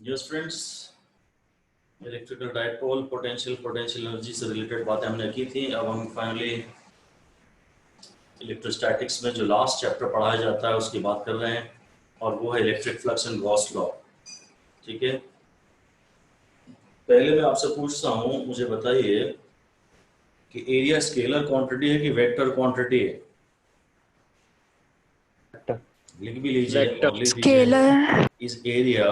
Yes friends, electrical dipole potential energy से related बातें हमने की थी। अब हम फाइनली इलेक्ट्रोस्टैटिक्स में जो लास्ट चैप्टर पढ़ाया जाता है उसकी बात कर रहे हैं, और वो है electric flux and Gauss law. ठीक है, पहले मैं आपसे पूछता हूँ, मुझे बताइए कि एरिया स्केलर क्वांटिटी है कि वेक्टर क्वांटिटी है? लिख भी लीजिए और लिख दीजिए स्केलर। इस एरिया,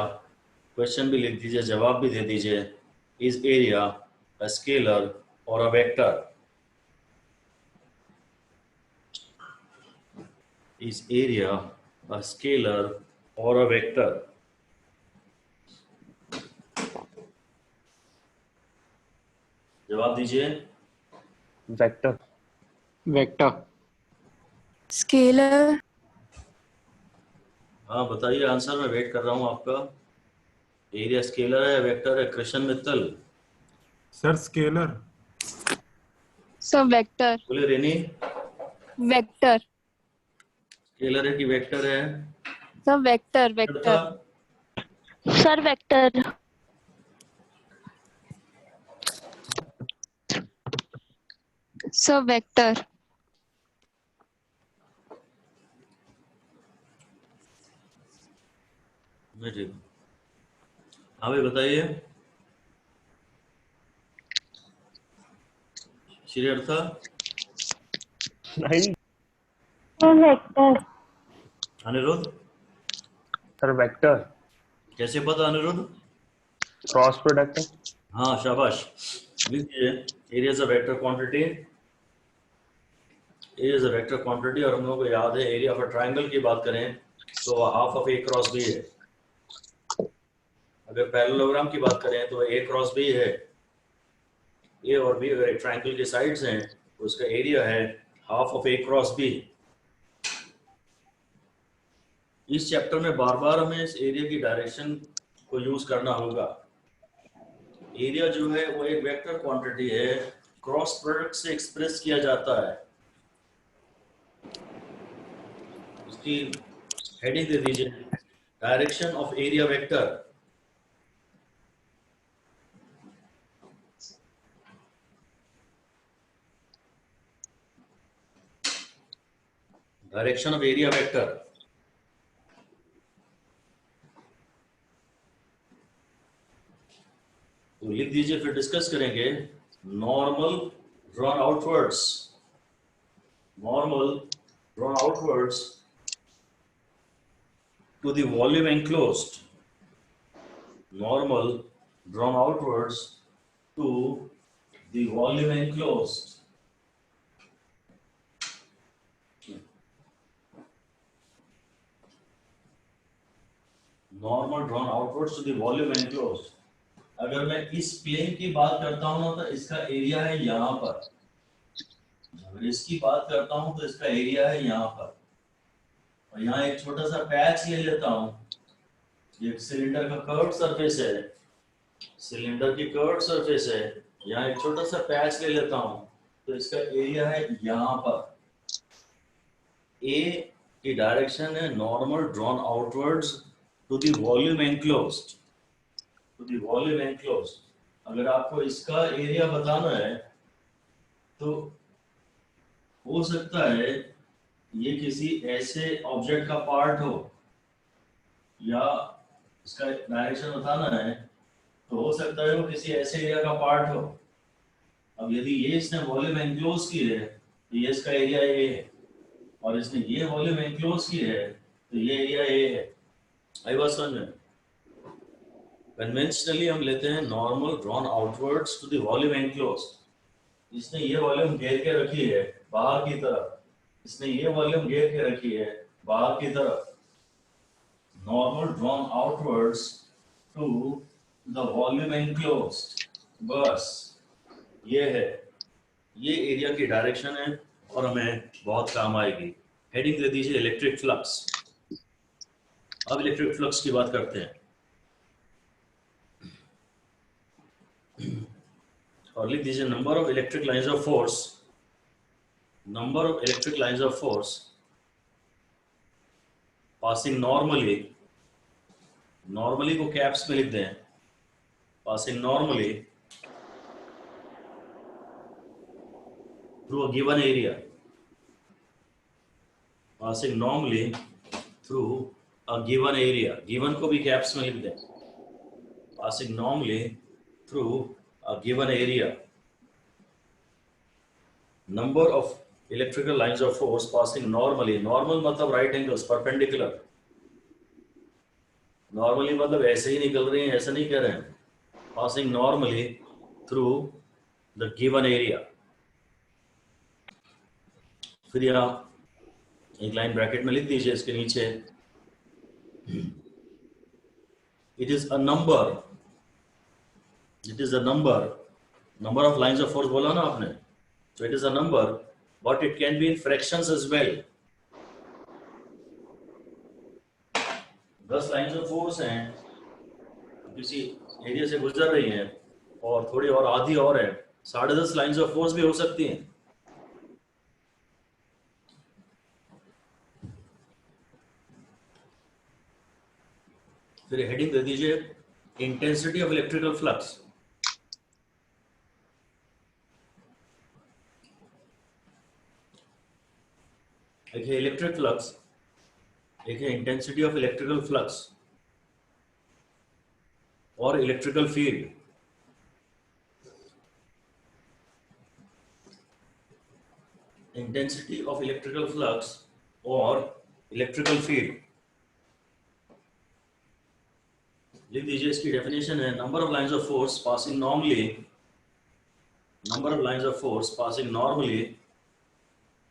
क्वेश्चन भी लिख दीजिए, जवाब भी दे दीजिए। इस एरिया अ स्केलर और a vector? Is area a scalar or a vector? जवाब दीजिए। वेक्टर। वेक्टर। स्केलर। हाँ बताइए आंसर, मैं वेट कर रहा हूँ आपका। एरिया स्केलर है वेक्टर है? Krishna Mittal sir scalar. सब वेक्टर। बोले रेनी, वेक्टर। स्केलर है कि वेक्टर है? सब वेक्टर था? वेक्टर। Sir vector. सब वेक्टर। मैं ठीक हूँ। हाँ भाई बताइए। श्री अर्था? नहीं वेक्टर। अनिरुद्ध? Sir, vector. कैसे पता अनिरुद्ध? Cross product. हाँ शाबाश, लिख दीजिए। Area is a vector quantity. Area is a vector quantity, और हम लोगों को याद है एरिया ऑफ अ ट्रायंगल की बात करें तो half of A cross B है। अगर पैरेललोग्राम की बात करें तो ए क्रॉस बी है। ए और बी अगर एक ट्रायंगल के साइड्स हैं तो उसका एरिया है half of A cross B. इस चैप्टर में बार बार हमें इस एरिया की डायरेक्शन को यूज करना होगा। एरिया जो है वो एक वेक्टर क्वांटिटी है, क्रॉस प्रोडक्ट से एक्सप्रेस किया जाता है। उसकी हेडिंग दे दीजिए, direction of area vector. Direction of area vector. तो लिख दीजिए, फिर डिस्कस करेंगे। Normal drawn outwards, normal drawn outwards to the volume enclosed, normal drawn outwards to the volume enclosed. Normal drawn outwards to the volume enclosed. अगर मैं इस plane की बात करता हूँ ना तो इसका एरिया है यहाँ पर। अगर इसकी बात करता हूँ तो इसका एरिया है यहाँ पर। और यहाँ एक छोटा सा पैच ले लेता हूँ। ये सिलेंडर का कर्व सरफेस है, सिलेंडर की कर्व सरफेस है। यहाँ एक छोटा सा पैच ले लेता हूँ तो इसका एरिया है यहाँ पर। ए की डायरेक्शन है normal drawn outwards to the volume enclosed, to the volume enclosed. अगर आपको इसका एरिया बताना है तो हो सकता है ये किसी ऐसे ऑब्जेक्ट का पार्ट हो, या इसका डायरेक्शन बताना है तो हो सकता है वो किसी ऐसे एरिया का पार्ट हो। अब यदि ये इसने वॉल्यूम एनक्लोज की है तो ये इसका एरिया ए है, और इसने ये वॉल्यूम एनक्लोज की है तो ये एरिया ए है। आई बात समझ में? कन्वेंशनली हम लेते हैं normal drawn outwards to the volume enclosed. इसने ये वॉल्यूम घेर के रखी है बाहर की तरफ, इसने ये वॉल्यूम घेर के रखी है बाहर की तरफ। Normal drawn outwards to the volume enclosed, बस ये है, ये एरिया की डायरेक्शन है और हमें बहुत काम आएगी। हेडिंग दे दीजिए इलेक्ट्रिक फ्लक्स। अब इलेक्ट्रिक फ्लक्स की बात करते हैं और लिख दीजिए number of electric lines of force, number of electric lines of force passing normally normally को कैप्स में लिख दें, passing normally through a given area, passing normally through a given area, given को भी कैप्स में लिख दें, passing normally through a given area, number of electrical lines of force passing normally, normal मतलब right angles, perpendicular, normally मतलब ऐसे ही निकल रही हैं, ऐसा नहीं कह रहे हैं, passing normally through the given area. फिर यहाँ एक लाइन ब्रैकेट में लिख दीजिए इसके नीचे, it is a number, it is a number of lines of force बोला ना आपने, so it is a number but it can be in fractions as well. 10 lines of force हैं, किसी एरिया से गुजर रही हैं और थोड़ी और आधी और है, 10.5 लाइन्स ऑफ फोर्स भी हो सकती हैं। फिर हेडिंग दे दीजिए इंटेंसिटी ऑफ इलेक्ट्रिकल फ्लक्स। एक है इलेक्ट्रिक फ्लक्स, एक है इंटेंसिटी ऑफ इलेक्ट्रिकल फ्लक्स और electrical field. Intensity of electrical flux और इलेक्ट्रिकल फील्ड लिख दीजिए। इसकी डेफिनेशन है number of lines of force passing normally, number of lines of force passing normally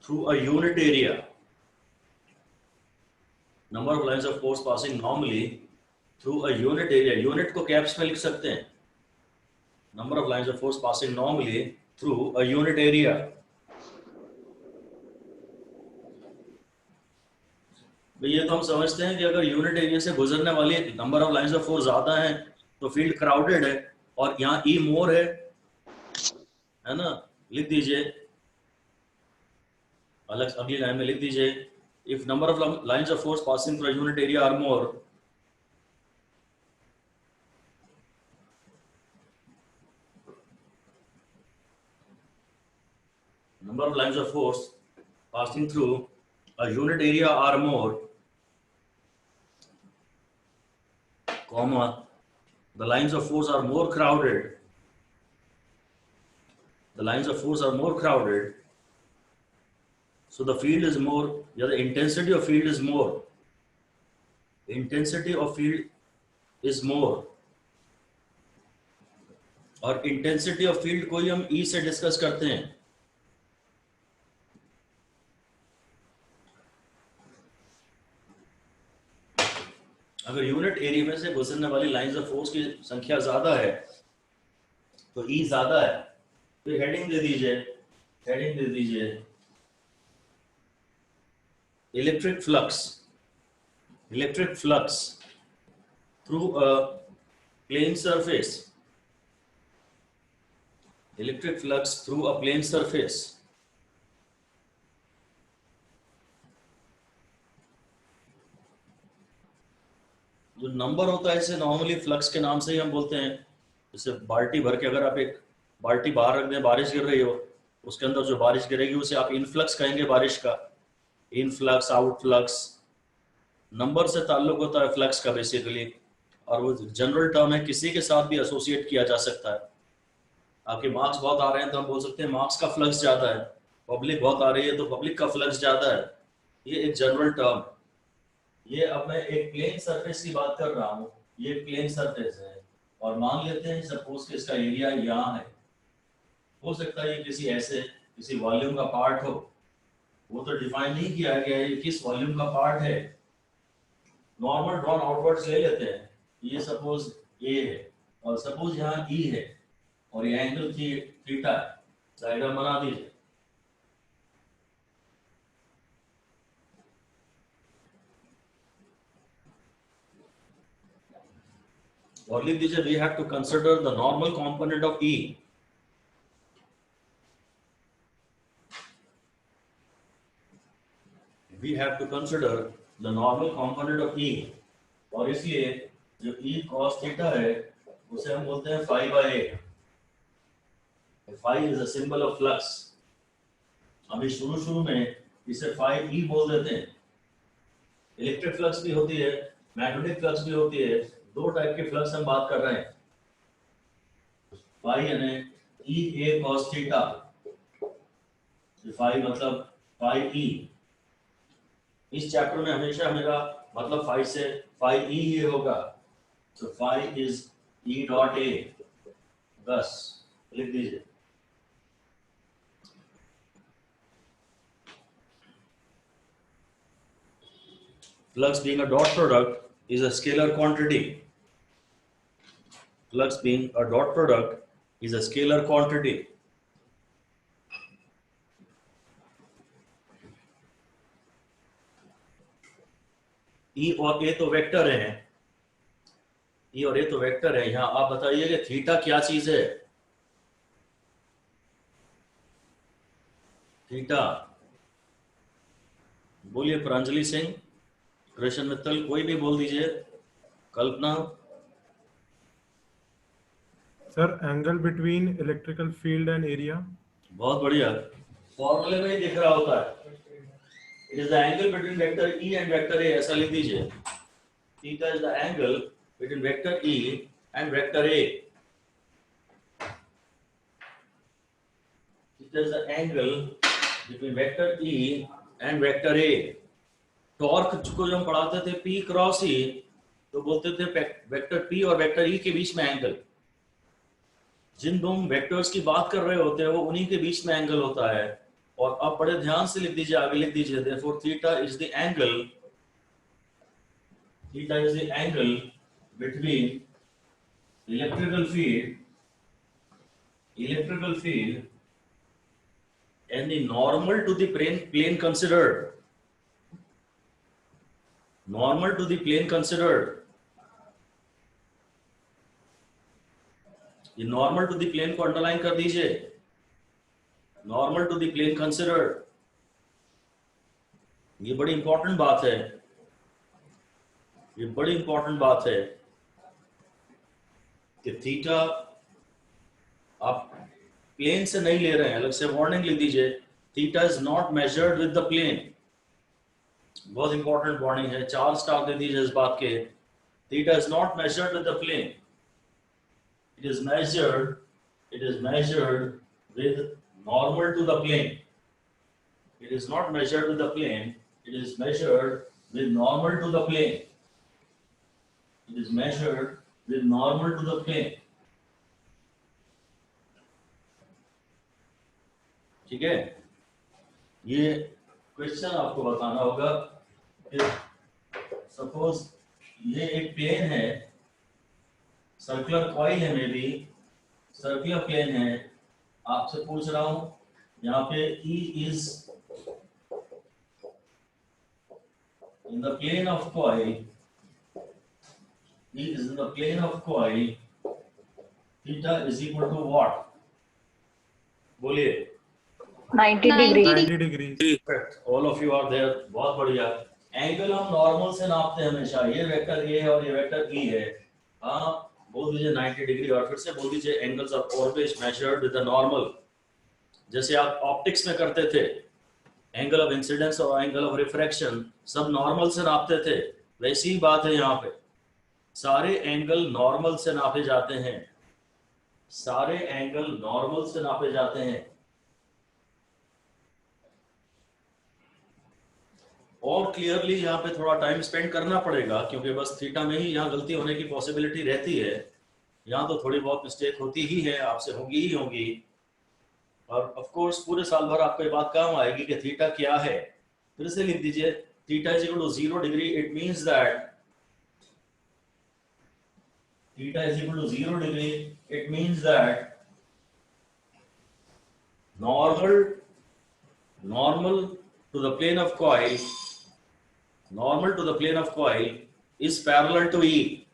through a unit area, number of lines of force passing normally through a unit area, unit को caps में लिख सकते हैं, number of lines of force passing normally through a unit area. ये तो हम समझते हैं कि अगर यूनिट एरिया से गुजरने वाली number of lines of force ज्यादा है तो फील्ड क्राउडेड है, और यहाँ ई मोर है ना, लिख दीजिए अलग अगली लाइन में लिख दीजिए if number of lines of force passing through unit area are more, number of lines of force passing through a unit area are more, comma, the lines of force are more crowded, the lines of force are more crowded, so the field is more, yeah, the intensity of field is more, intensity of field is more, और intensity of field को ही हम ई से discuss करते हैं। अगर unit area में से गुजरने वाली लाइंस ऑफ फोर्स की संख्या ज्यादा है तो ई ज्यादा है। फिर हेडिंग दे दीजिए, हेडिंग दे दीजिए electric flux, electric flux through a plane surface, electric flux through a plane surface. जो नंबर होता है इसे नॉर्मली फ्लक्स के नाम से ही हम बोलते हैं। जैसे बाल्टी भर के अगर आप एक बाल्टी बाहर रख दें, बारिश गिर रही हो, उसके अंदर जो बारिश गिरेगी उसे आप इनफ्लक्स कहेंगे बारिश का, इनफ्लक्स आउटफ्लक्स। नंबर से ताल्लुक होता है फ्लक्स का बेसिकली, और वो जनरल टर्म है, किसी के साथ भी एसोसिएट किया जा सकता है। आपके मार्क्स बहुत आ रहे हैं तो हम बोल सकते हैं मार्क्स का फ्लक्स ज्यादा है, पब्लिक बहुत आ रही है तो पब्लिक का फ्लक्स ज्यादा है। ये एक जनरल टर्म। ये अब मैं एक प्लेन सरफेस की बात कर रहा हूँ, ये प्लेन सरफेस है और मान लेते हैं सपोज कि इसका एरिया यहाँ है। हो सकता है ये किसी ऐसे किसी वॉल्यूम का पार्ट हो, वो तो डिफाइन नहीं किया गया है किस वॉल्यूम का पार्ट है। नॉर्मल ड्रॉन आउटवर्ड्स ले लेते हैं, ये सपोज ए है और सपोज यहाँ ई है और ये एंगल थीटा है, डायग्राम बना दीजिए। और लिख दीजिए we have to consider the normal component of E. We have to consider the normal component of E. और इसलिए जो E cos थीटा है उसे हम बोलते हैं phi by A. Phi is a symbol of flux. अभी शुरू में इसे phi E बोल देते हैं. इलेक्ट्रिक फ्लक्स भी होती है, मैग्नेटिक फ्लक्स भी होती है, दो टाइप के फ्लक्स हम बात कर रहे हैं. phi यानी E A cos theta. phi मतलब phi E. इस चैप्टर में हमेशा मेरा मतलब phi से phi E ही होगा. So phi is E dot A. बस लिख दीजिए. Flux being a dot product is a scalar quantity. Flux being a dot product is a scalar quantity. E और A तो वेक्टर है. E और A तो vector है. यहाँ आप बताइए कि थीटा क्या चीज है. थीटा बोलिए. प्रांजलि सिंह, कृष्ण मित्तल, कोई भी बोल दीजिए. Kalpana. Sir angle between electrical field and area. बहुत बढ़िया. फॉर्मूले में ही दिख रहा होता है. It is the angle between vector E and vector A. ऐसा लिख दीजिए. Theta is the angle between vector E and vector A. Theta is the angle between vector E and vector A. Torque को जब हम पढ़ाते थे P cross E तो बोलते थे वेक्टर P और वेक्टर E के बीच में एंगल. जिन दो वेक्टर्स की बात कर रहे होते हैं वो उन्हीं के बीच में एंगल होता है. और अब बड़े ध्यान से लिख दीजिए, आगे लिख दीजिए. therefore theta is the angle between electrical field and the normal to the plane considered. Normal to the plane considered. ये नॉर्मल टू द प्लेन को अंडरलाइन कर दीजिए. Normal to the plane considered. ये बड़ी इंपॉर्टेंट बात है. ये बड़ी इंपॉर्टेंट बात है कि थीटा आप प्लेन से नहीं ले रहे हैं. अलग से वार्निंग लिख दीजिए. Theta is not measured with the plane. बहुत इंपॉर्टेंट वार्निंग है. 4 स्टार दे दीजिए इस बात के. Theta is not measured with the plane. It is measured with normal to the plane. It is not measured with the plane. It is measured with normal to the plane. It is measured with normal to the plane. ठीक है. ये question आपको बताना होगा कि suppose ये एक plane है, सर्कुलर कॉइल है, मे बी सर्कुलर प्लेन है. आपसे पूछ रहा हूं यहाँ पे E is in the plane of coil. E is in the plane of coil. Theta is equal to what? बोलिए. 90 degree. 90 degree. Perfect. All of you are there. बहुत बढ़िया. एंगल हम नॉर्मल से नापते हैं हमेशा. ये वेक्टर A है और ये वेक्टर E है. हाँ, बोल दीजिए 90 डिग्री. और फिर से बोल दीजिए angles are always measured with the normal. जैसे आप ऑप्टिक्स में करते थे, एंगल ऑफ इंसिडेंस और एंगल ऑफ रिफ्रैक्शन सब नॉर्मल से नापते थे. वैसी ही बात है यहाँ पे. सारे एंगल नॉर्मल से नापे जाते हैं. सारे एंगल नॉर्मल से नापे जाते हैं. और क्लियरली यहाँ पे थोड़ा टाइम स्पेंड करना पड़ेगा क्योंकि बस थीटा में ही यहाँ गलती होने की पॉसिबिलिटी रहती है. यहाँ तो थोड़ी बहुत मिस्टेक होती ही है, आपसे होगी ही होगी. और ऑफ कोर्स पूरे साल भर आपको ये बात काम आएगी कि थीटा क्या है. फिर से लिख दीजिए. Theta is equal to 0 degree. It means that theta is equal to 0 degree. It means that normal to the plane of coil, normal to the plane of coil is parallel to E.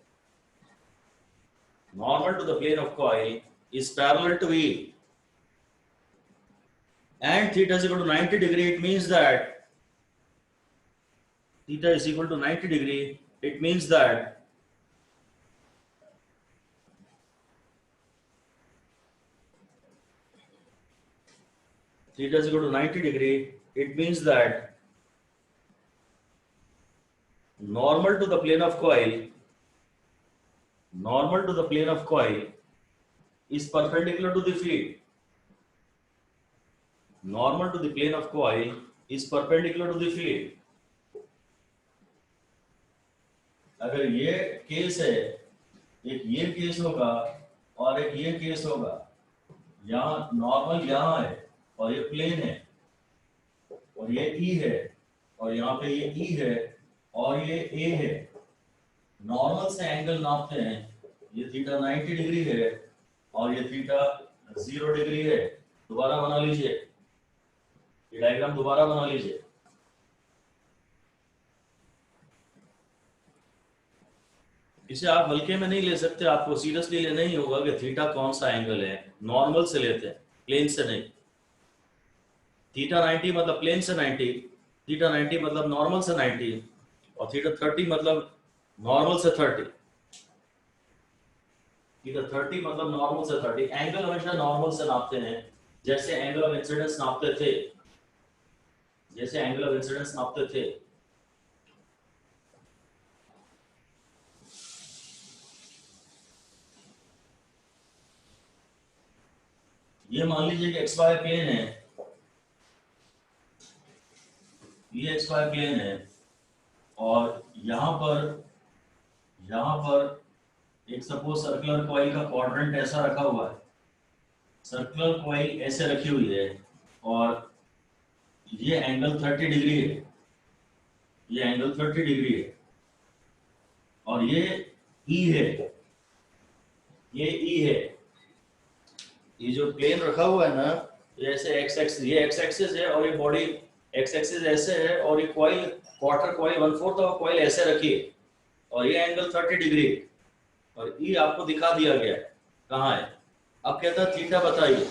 Normal to the plane of coil is parallel to E. And theta is equal to 90 degree. It means that theta is equal to 90 degree. It means that theta is equal to 90 degree, it means that normal to the plane of coil is perpendicular to the field. Normal to the plane of coil is perpendicular to the field. अगर ये case है, एक ये case होगा और एक ये case होगा, यहाँ नॉर्मल यहाँ है और ये प्लेन है और ये ई है और यहाँ पे ये ई है और ये ए है। नॉर्मल से एंगल नापते हैं, ये थीटा 90 डिग्री है और ये थीटा 0 डिग्री है। दोबारा बना लीजिए, ये डायग्राम दोबारा बना लीजिए। इसे आप हल्के में नहीं ले सकते, आपको सीरियसली लेना ही होगा कि थीटा कौन सा एंगल है। नॉर्मल से लेते हैं, प्लेन से नहीं। थीटा 90 मतलब प्लेन से 90, थीटा 90 मतलब नॉर्मल से 90 और थीटा 30 मतलब नॉर्मल से 30। थीटा 30 मतलब नॉर्मल से 30। एंगल हमेशा नॉर्मल से नापते हैं, जैसे एंगल ऑफ इंसिडेंस नापते थे, जैसे एंगल ऑफ इंसिडेंस नापते थे। ये मान लीजिए कि एक्स वाई प्लेन है, ये एक्स वाई प्लेन है और यहाँ पर एक सपोज सर्कुलर कॉइल का क्वाड्रेंट ऐसा रखा हुआ है। सर्कुलर कॉइल ऐसे रखी हुई है और ये एंगल 30 डिग्री है, ये एंगल 30 डिग्री है और ये ई है, ये ई है। ये जो प्लेन रखा हुआ है ना, ये ऐसे एक्स एक्सिस, ये एक्स एक्सिस है और ये बॉडी एक्स एक्सिस ऐसे है और ये coil quarter coil 1/4 of coil ऐसे रखी है और ये एंगल 30 डिग्री और ई आपको दिखा दिया गया है कहाँ है। अब कहता है थीटा बताइए,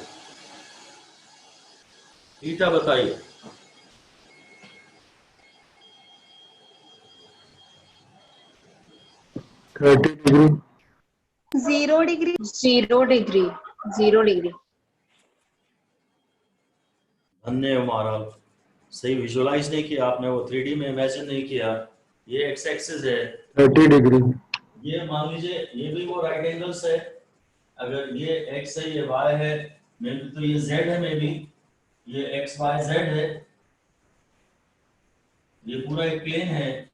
थीटा बताइए। Zero degree. धन्य महाराज, सही विजुअलाइज नहीं किया आपने, वो 3D में इमेजिन नहीं किया। ये एक्स एक्सिस है 30 डिग्री। ये मान लीजिए ये भी वो राइट एंगल्स है। अगर ये x है, ये y है, मे बी तो ये z है, मे बी ये x y z है। ये पूरा एक प्लेन है,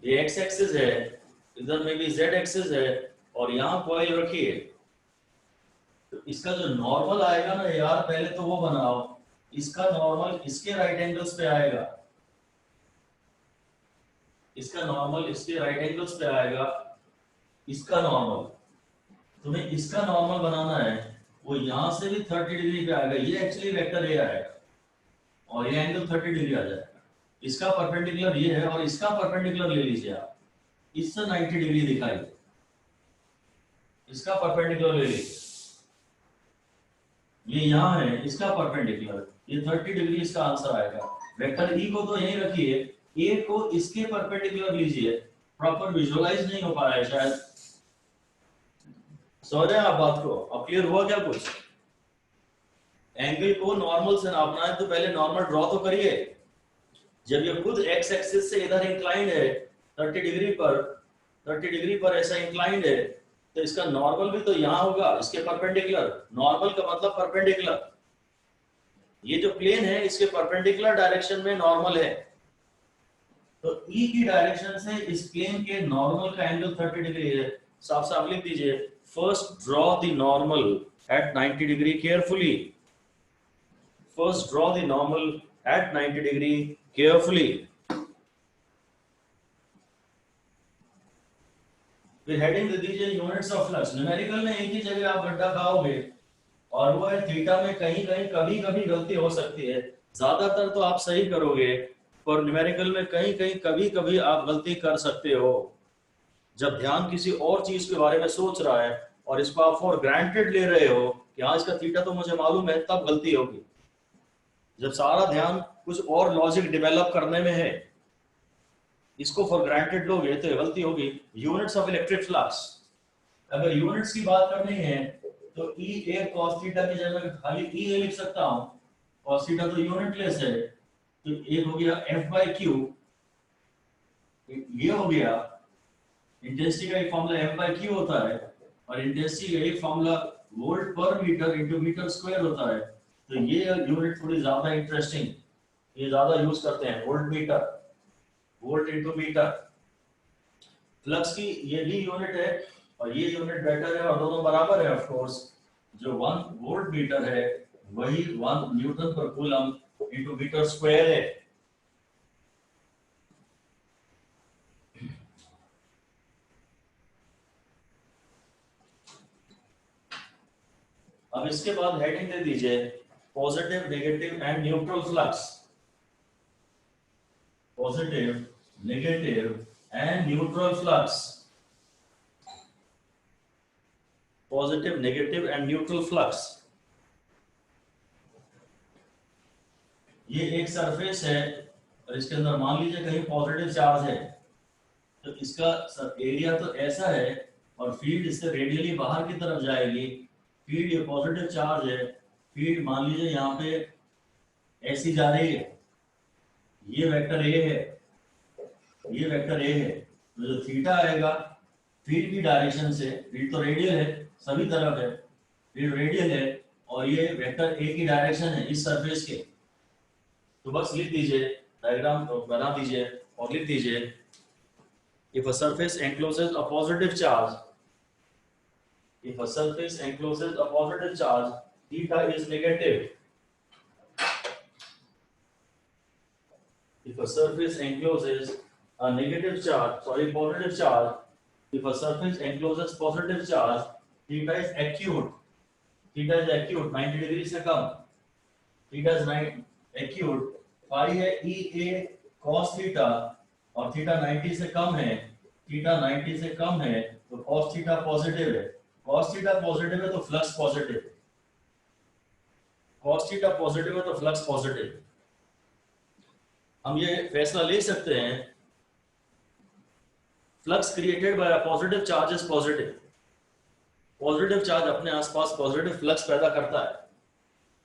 ये x एक्सिस है, इधर में भी z एक्सिस है और यहाँ कॉइल रखी है। तो इसका जो नॉर्मल आएगा ना यार, पहले तो वो बनाओ। इसका नॉर्मल इसके राइट एंगल्स पे आएगा, इसका नॉर्मल इसके राइट एंगल्स पे आएगा। इसका नॉर्मल तुम्हें इसका नॉर्मल बनाना है, वो यहां से भी 30 डिग्री पे आएगा। ये एक्चुअली वेक्टर ए आएगा और ये एंगल 30 डिग्री आ जाएगा। इसका परपेंडिकुलर ये है और इसका परपेंडिकुलर ले लीजिए आप, इससे 90 डिग्री दिखाइए, इसका परपेंडिकुलर ले लीजिए। ये यहाँ है, इसका परपेंडिकुलर, ये 30 डिग्री इसका आंसर आएगा। वेक्टर ई को तो यहीं रखिए, ए को इसके परपेंडिकुलर लीजिए। प्रॉपर विजुअलाइज नहीं हो पा रहा है शायद, समझ रहे हैं आप बात को? अब क्लियर हुआ क्या कुछ? एंगल को नॉर्मल से नापना है तो पहले नॉर्मल ड्रॉ तो करिए। जब ये खुद एक्स एक्सिस से इधर इंक्लाइंड है 30 डिग्री पर ऐसा इंक्लाइंड है, तो इसका नॉर्मल भी तो यहाँ होगा, इसके परपेंडिकुलर। नॉर्मल का मतलब परपेंडिकुलर। ये जो प्लेन है इसके परपेंडिकुलर डायरेक्शन में नॉर्मल है, तो ई की डायरेक्शन से इस प्लेन के नॉर्मल का एंगल 30 डिग्री है। साफ साफ लिख दीजिए, first draw the normal at 90 degree carefully. First draw the normal at 90 degree carefully. फिर हेडिंग दे दीजिए यूनिट्स ऑफ फ्लक्स। न्यूमेरिकल में एक ही जगह आप गड्ढा खाओगे और वो है थीटा में कहीं कहीं कभी कभी गलती हो सकती है। ज्यादातर तो आप सही करोगे, पर न्यूमेरिकल में कहीं कहीं कभी कभी आप गलती कर सकते हो। जब ध्यान किसी और चीज के बारे में सोच रहा है और इसको आप फॉर ग्रांटेड ले रहे हो कि हाँ इसका थीटा तो मुझे मालूम है, तब गलती होगी। जब सारा ध्यान कुछ और लॉजिक डेवलप करने में है, इसको फॉर ग्रांटेड लोगे तो गलती होगी। यूनिट्स ऑफ इलेक्ट्रिक फ्लक्स, अगर यूनिट्स की बात करनी है तो E A cos थीटा की जगह मैं खाली E A लिख सकता हूँ, cos थीटा तो यूनिटलेस है, तो एक हो गया F by Q, ये हो गया इंटेंसिटी का एक फॉर्मूला F by Q होता है, और इंटेंसिटी का एक फॉर्मूला वोल्ट पर मीटर इनटू मीटर स्क्वायर होता है। तो ये यूनिट थोड़ी ज्यादा इंटरेस्टिंग, ये ज्यादा यूज करते हैं, volt metre, volt into metre. Flux की ये भी यूनिट है और ये यूनिट बेटर है और दोनों बराबर है। ऑफ कोर्स जो 1 वोल्ट मीटर है वही 1 न्यूटन पर कूलम इनटू मीटर स्क्वायर है। अब इसके बाद हेडिंग दे दीजिए positive, negative and neutral flux. Positive, negative and neutral flux. Positive, negative and neutral flux. ये एक सरफेस है और इसके अंदर मान लीजिए कहीं पॉजिटिव चार्ज है, तो इसका एरिया तो ऐसा है और फील्ड इससे रेडियली बाहर की तरफ जाएगी। फील्ड ये पॉजिटिव चार्ज है, फील्ड मान लीजिए यहाँ पे ऐसी जा रही है, ये वेक्टर ए है, ये वेक्टर ए है, तो जो थीटा आएगा फील्ड की डायरेक्शन से, फील्ड तो रेडियल है, सभी तरफ है, फील्ड रेडियल है और ये वेक्टर ए की डायरेक्शन है इस सरफेस के। तो बस लिख दीजिए, डायग्राम बना दीजिए और लिख दीजिए if a surface encloses a positive charge, if a surface encloses a positive charge, theta is negative. If a surface encloses a negative charge, positive charge, if a surface encloses positive charge, theta is acute. Theta is acute, 90 degree से कम. Theta is acute. Phi है EA cos theta और theta 90 से कम है, theta 90 से कम है तो cos theta positive है, cos theta positive है तो फ्लक्स पॉजिटिव है, cos थीटा पॉजिटिव है तो फ्लक्स पॉजिटिव है। हम ये फैसला ले सकते हैं flux created by a positive charge is positive. Positive charge अपने आसपास पॉजिटिव फ्लक्स पैदा करता है।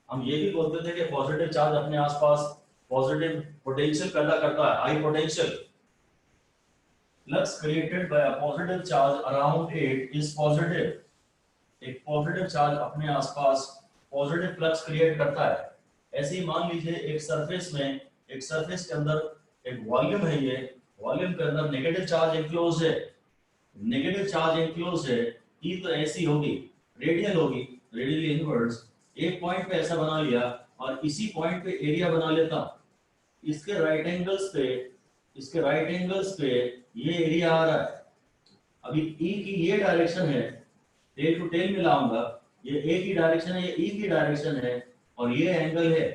हम ये भी बोलते थे कि पॉजिटिव चार्ज अपने आसपास पॉजिटिव पोटेंशियल पैदा करता है, high potential. Flux created by a positive charge around it is positive. एक पॉजिटिव चार्ज अपने आसपास पॉजिटिव फ्लक्स क्रिएट करता है। ऐसे ही मान लीजिए एक सरफेस में, एक सरफेस के अंदर एक वॉल्यूम है, ये वॉल्यूम के अंदर नेगेटिव चार्ज इंक्लोज है, नेगेटिव चार्ज इंक्लोज है, ई तो ऐसी होगी, रेडियल होगी, रेडियली इनवर्स। एक पॉइंट पे ऐसा बना लिया और इसी पॉइंट पे एरिया बना लेता हूं। इसके राइट एंगल्स पे, इसके राइट एंगल्स पे ये एरिया आ रहा है। अभी ई की ये डायरेक्शन है, टेल टू टेल मिलाऊंगा, ये ए की डायरेक्शन है, ये ई की डायरेक्शन है और ये एंगल है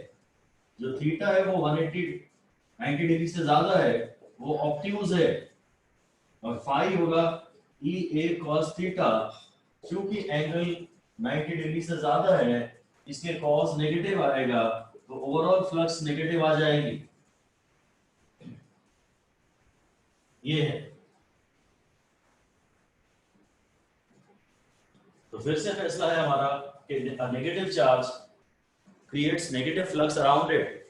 जो थीटा है वो 90 डिग्री से ज्यादा है, वो ऑब्ट्यूज है और फाई होगा ई ए cos थीटा। क्योंकि एंगल 90 डिग्री से ज्यादा है इसके cos नेगेटिव आएगा तो ओवरऑल फ्लक्स नेगेटिव आ जाएगी। ये है। तो फिर से फैसला है हमारा कि negative charge creates negative flux around it.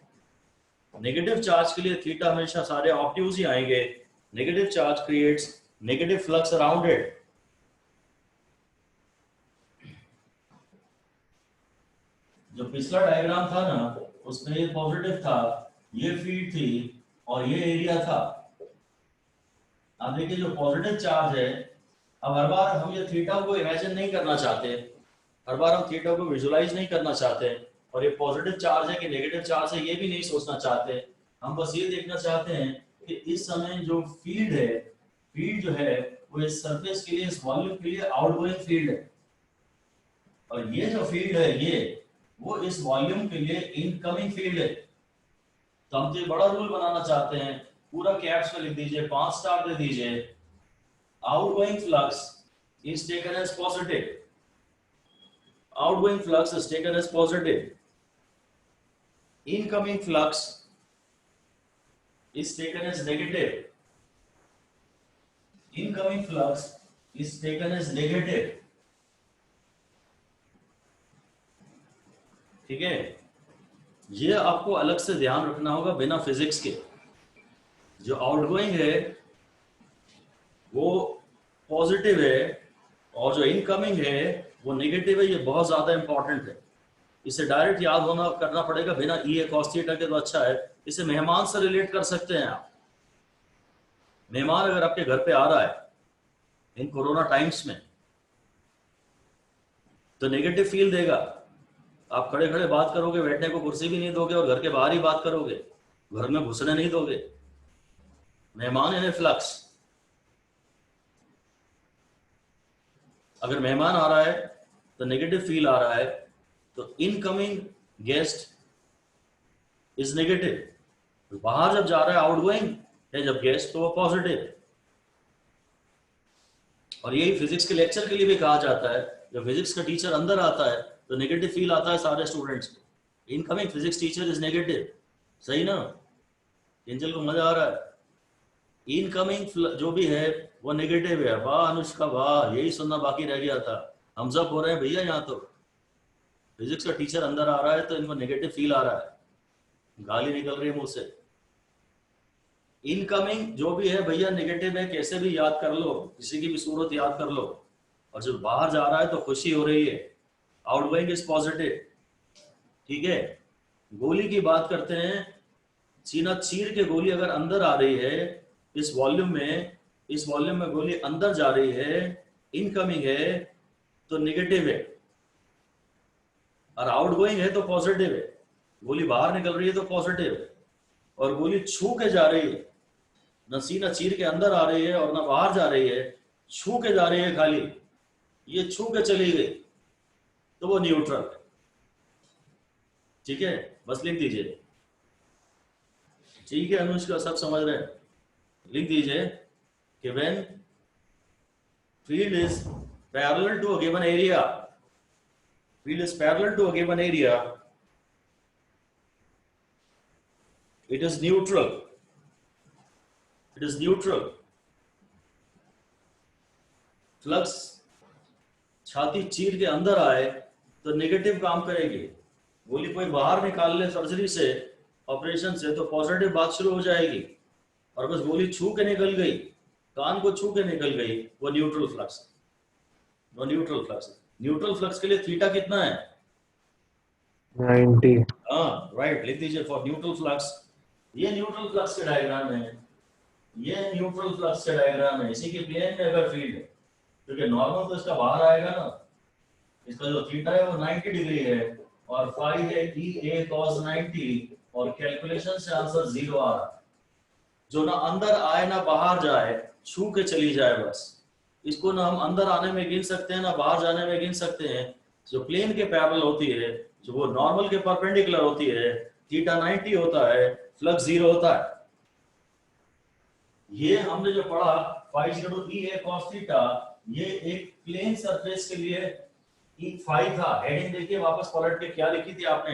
Negative charge के लिए थीटा हमेशा सारे ऑब्ट्यूज ही आएंगे। Negative charge creates negative flux around it. जो पिछला डायग्राम था ना, उसमें ये पॉजिटिव था, ये फील्ड थी और ये एरिया था। अब देखिए जो पॉजिटिव चार्ज है, अब हर बार हम ये थीटा को इमेजिन नहीं करना चाहते, हर बार हम थीटा को विजुलाइज नहीं करना चाहते और ये पॉजिटिव चार्ज है कि नेगेटिव चार्ज है ये भी नहीं सोचना चाहते। हम बस ये देखना चाहते हैं कि इस समय जो फील्ड है, फील्ड जो है वो इस सरफेस के लिए, इस वॉल्यूम के लिए आउटगोइंग फील्ड है और ये जो फील्ड है ये वो इस वॉल्यूम के लिए इनकमिंग फील्ड है। तो हम तो बड़ा रूल बनाना चाहते हैं, पूरा कैप्स में लिख दीजिए, 5 स्टार दे दीजिए। Outgoing flux is taken as positive, outgoing flux is taken as positive, incoming flux is taken as negative, incoming flux is taken as negative, ठीक है, ये आपको अलग से ध्यान रखना होगा बिना फिजिक्स के। जो आउटगोइंग है वो पॉजिटिव है और जो इनकमिंग है वो नेगेटिव है। ये बहुत ज्यादा इंपॉर्टेंट है, इसे डायरेक्ट याद होना करना पड़ेगा बिना ई cos थीटा के। तो अच्छा है, इसे मेहमान से रिलेट कर सकते हैं आप। मेहमान अगर आपके घर पे आ रहा है इन कोरोना टाइम्स में तो नेगेटिव फील देगा। आप खड़े खड़े बात करोगे, बैठने को कुर्सी भी नहीं दोगे और घर के बाहर ही बात करोगे, घर में घुसने नहीं दोगे। मेहमान यानी फ्लक्स। अगर मेहमान आ रहा है तो नेगेटिव फील आ रहा है, तो इनकमिंग गेस्ट इज नेगेटिव। बाहर जब जा रहा है आउटगोइंग है जब गेस्ट, तो वो पॉजिटिव। और यही फिजिक्स के लेक्चर के लिए भी कहा जाता है, जब फिजिक्स का टीचर अंदर आता है तो नेगेटिव फील आता है सारे स्टूडेंट्स को। Incoming physics teacher is negative. सही ना? एंजल को मजा आ रहा है? इनकमिंग जो भी है वो नेगेटिव है। वाह अनुष्का वाह, यही सुनना बाकी रह गया था। हम सब हो रहे हैं भैया यहाँ। तो फिजिक्स का टीचर अंदर आ रहा है तो इनको नेगेटिव फील आ रहा है, गाली निकल रही है मुंह से। इनकमिंग जो भी है भैया नेगेटिव है, कैसे भी याद कर लो, किसी की भी सूरत याद कर लो। और जब बाहर जा रहा है तो खुशी हो रही है, आउटगोइंग इज पॉजिटिव। ठीक है, गोली की बात करते हैं। सीना चीर के गोली अगर अंदर आ रही है इस वॉल्यूम में गोली अंदर जा रही है, इनकमिंग है तो नेगेटिव है, और आउटगोइंग है तो पॉजिटिव है। गोली बाहर निकल रही है तो पॉजिटिव है, और गोली छू के जा रही है, न सीना चीर के अंदर आ रही है और न बाहर जा रही है, छू के जा रही है खाली, ये छू के चली गई तो वो न्यूट्रल है। ठीक है, बस लिख दीजिए। ठीक है अनुष्का, सब समझ रहे हैं? लिख दीजिए कि when field is parallel to a given area, field is parallel to a given area, it is neutral. It is neutral. Flux छाती चीर के अंदर आए तो नेगेटिव काम करेगी। गोली कोई बाहर निकाल ले सर्जरी से, ऑपरेशन से, तो पॉजिटिव बात शुरू हो जाएगी। और बस गोली छू के निकल गई, कान को छू के निकल गई, वो न्यूट्रल फ्लक्स। वो न्यूट्रल फ्लक्स। न्यूट्रल फ्लक्स के लिए थीटा कितना है? 90। हाँ राइट, लिख दीजिए फॉर न्यूट्रल फ्लक्स। ये न्यूट्रल फ्लक्स के डायग्राम है, ये न्यूट्रल फ्लक्स के डायग्राम है। इसी के प्लेन में अगर फील्ड है, क्योंकि नॉर्मल तो इसका बाहर आएगा ना, इसका जो थीटा है वो 90 डिग्री है और फाई है E cos 90, और कैलकुलेशन से आंसर 0 आ रहा है। जो ना अंदर आए ना बाहर जाए, छू के चली जाए बस, इसको ना हम अंदर आने में गिन सकते हैं ना बाहर जाने में गिन सकते हैं। जो प्लेन के पैरेलल होती है, जो वो नॉर्मल के परपेंडिकुलर होती है, थीटा 90 होता है, फ्लक्स 0 होता है। ये हमने जो पढ़ा फाई शेडो E cos थीटा, ये एक प्लेन सरफेस के लिए E फाई था। हेडिंग देखिए वापस पलट के, क्या लिखी थी आपने?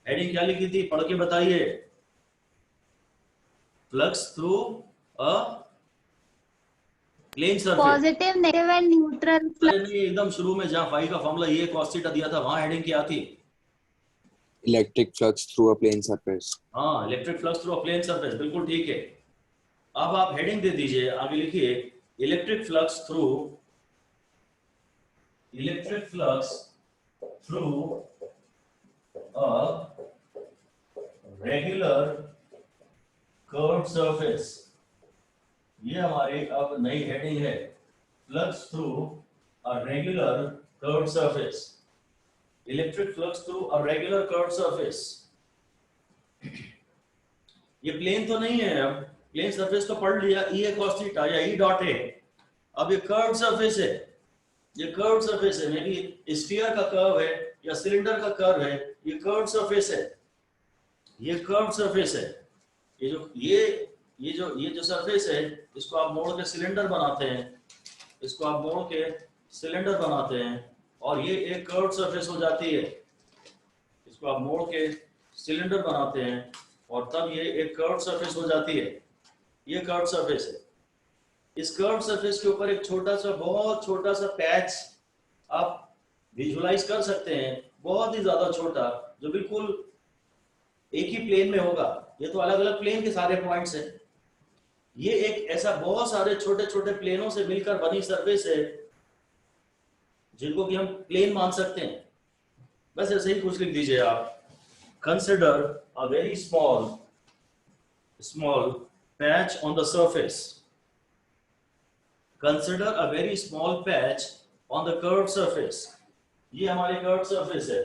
हेडिंग क्या लिखी थी, पढ़ के बताइए। Flux through a plane surface. Positive, negative and neutral अरे नहीं, एकदम शुरू में जहां फाई का फॉर्मूला ये cos थीटा दिया था, वहां हेडिंग क्या थी? Electric flux through a plane surface. हाँ, electric flux through a plane surface, बिल्कुल ठीक है। अब आप हेडिंग दे दीजिए, आगे लिखिए electric flux through a regular curved surface. ये हमारी अब नई हेडिंग है, flux through a regular curved surface. Electric flux through a regular curved surface. ये प्लेन तो नहीं है, अब प्लेन सरफेस तो पढ़ लिया, E cos थीटा या E डॉट है। अब ये कर्व्ड सरफेस है, ये कर्व्ड सरफेस है, मे बी स्फीयर का कर्व है या सिलेंडर का कर्व है, ये कर्व्ड सरफेस है, ये कर्व्ड सरफेस है। ये जो सरफेस है, इसको आप मोड़ के सिलेंडर बनाते हैं, इसको आप मोड़ के सिलेंडर बनाते हैं, और ये एक कर्व्ड सरफेस हो जाती है। इसको आप मोड़ के सिलेंडर बनाते हैं और तब ये एक कर्व्ड सरफेस हो जाती है। ये कर्व्ड सरफेस है। इस कर्व्ड सरफेस के ऊपर एक छोटा सा, बहुत छोटा सा पैच आप विजुलाइज कर सकते हैं, बहुत ही ज्यादा छोटा, जो बिल्कुल एक ही प्लेन में होगा। ये तो अलग अलग प्लेन के सारे पॉइंट्स हैं। ये एक ऐसा बहुत सारे छोटे छोटे प्लेनों से मिलकर बनी सरफेस है जिनको कि हम प्लेन मान सकते हैं। बस ऐसे ही कुछ लिख दीजिए आप। Consider a very small patch on the surface. Consider a very small patch on the curved surface. ये हमारी कर्व्ड सरफेस है।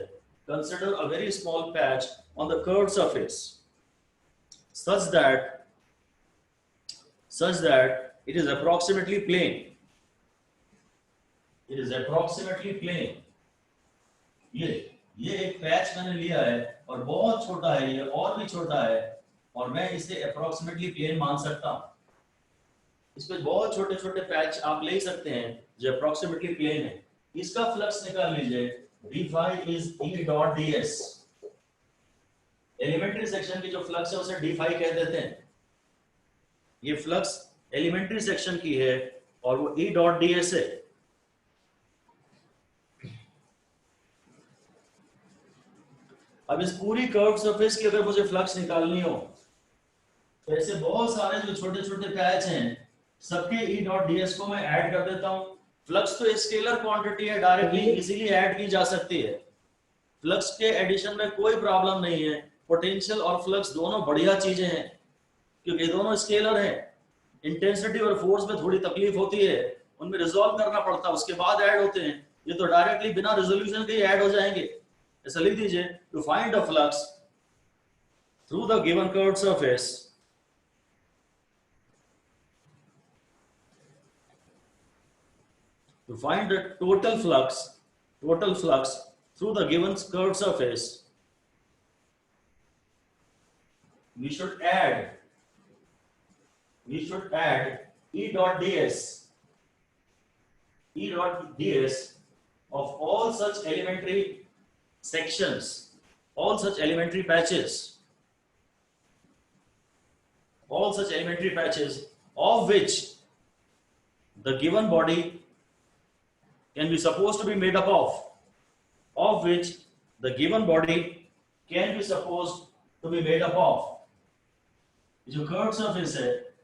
Consider a very small patch on the curved surface such that it is approximately plane. It is approximately plane. ये एक patch मैंने लिया है और बहुत छोटा है, ये और भी छोटा है, और मैं इसे अप्रोक्सीमेटली प्लेन मान सकता हूं। इसमें बहुत छोटे छोटे पैच आप ले सकते हैं जो अप्रोक्सीमेटली प्लेन है। इसका फ्लक्स निकाल लीजिए। d phi is E dot ds। Elementary section की जो फ्लक्स है उसे d phi कह देते हैं। ये फ्लक्स एलिमेंट्री सेक्शन की है और वो E डॉट ds है। अब इस पूरी कर्व्ड सरफेस की अगर मुझे फ्लक्स निकालनी हो तो ऐसे बहुत सारे जो छोटे छोटे पैच हैं सबके E डॉट ds को मैं ऐड कर देता हूं। फ्लक्स तो स्केलर क्वांटिटी है, डायरेक्टली इजीली ऐड की जा सकती है। फ्लक्स के एडिशन में कोई प्रॉब्लम नहीं है। पोटेंशियल और फ्लक्स दोनों बढ़िया चीजें हैं क्योंकि दोनों स्केलर हैं। इंटेंसिटी और फोर्स में थोड़ी तकलीफ होती है, उनमें रिजॉल्व करना पड़ता है, उसके बाद ऐड होते हैं। ये तो डायरेक्टली बिना रिजोल्यूशन के ही ऐड हो जाएंगे। ऐसा लिख दीजिए, to find the flux through the given curved surface, to find the total flux through the given curved surface, we should add E dot ds of all such elementary sections, all such elementary patches of which the given body can be supposed to be made up of which the given body can be supposed to be made up of। जो curved surface है,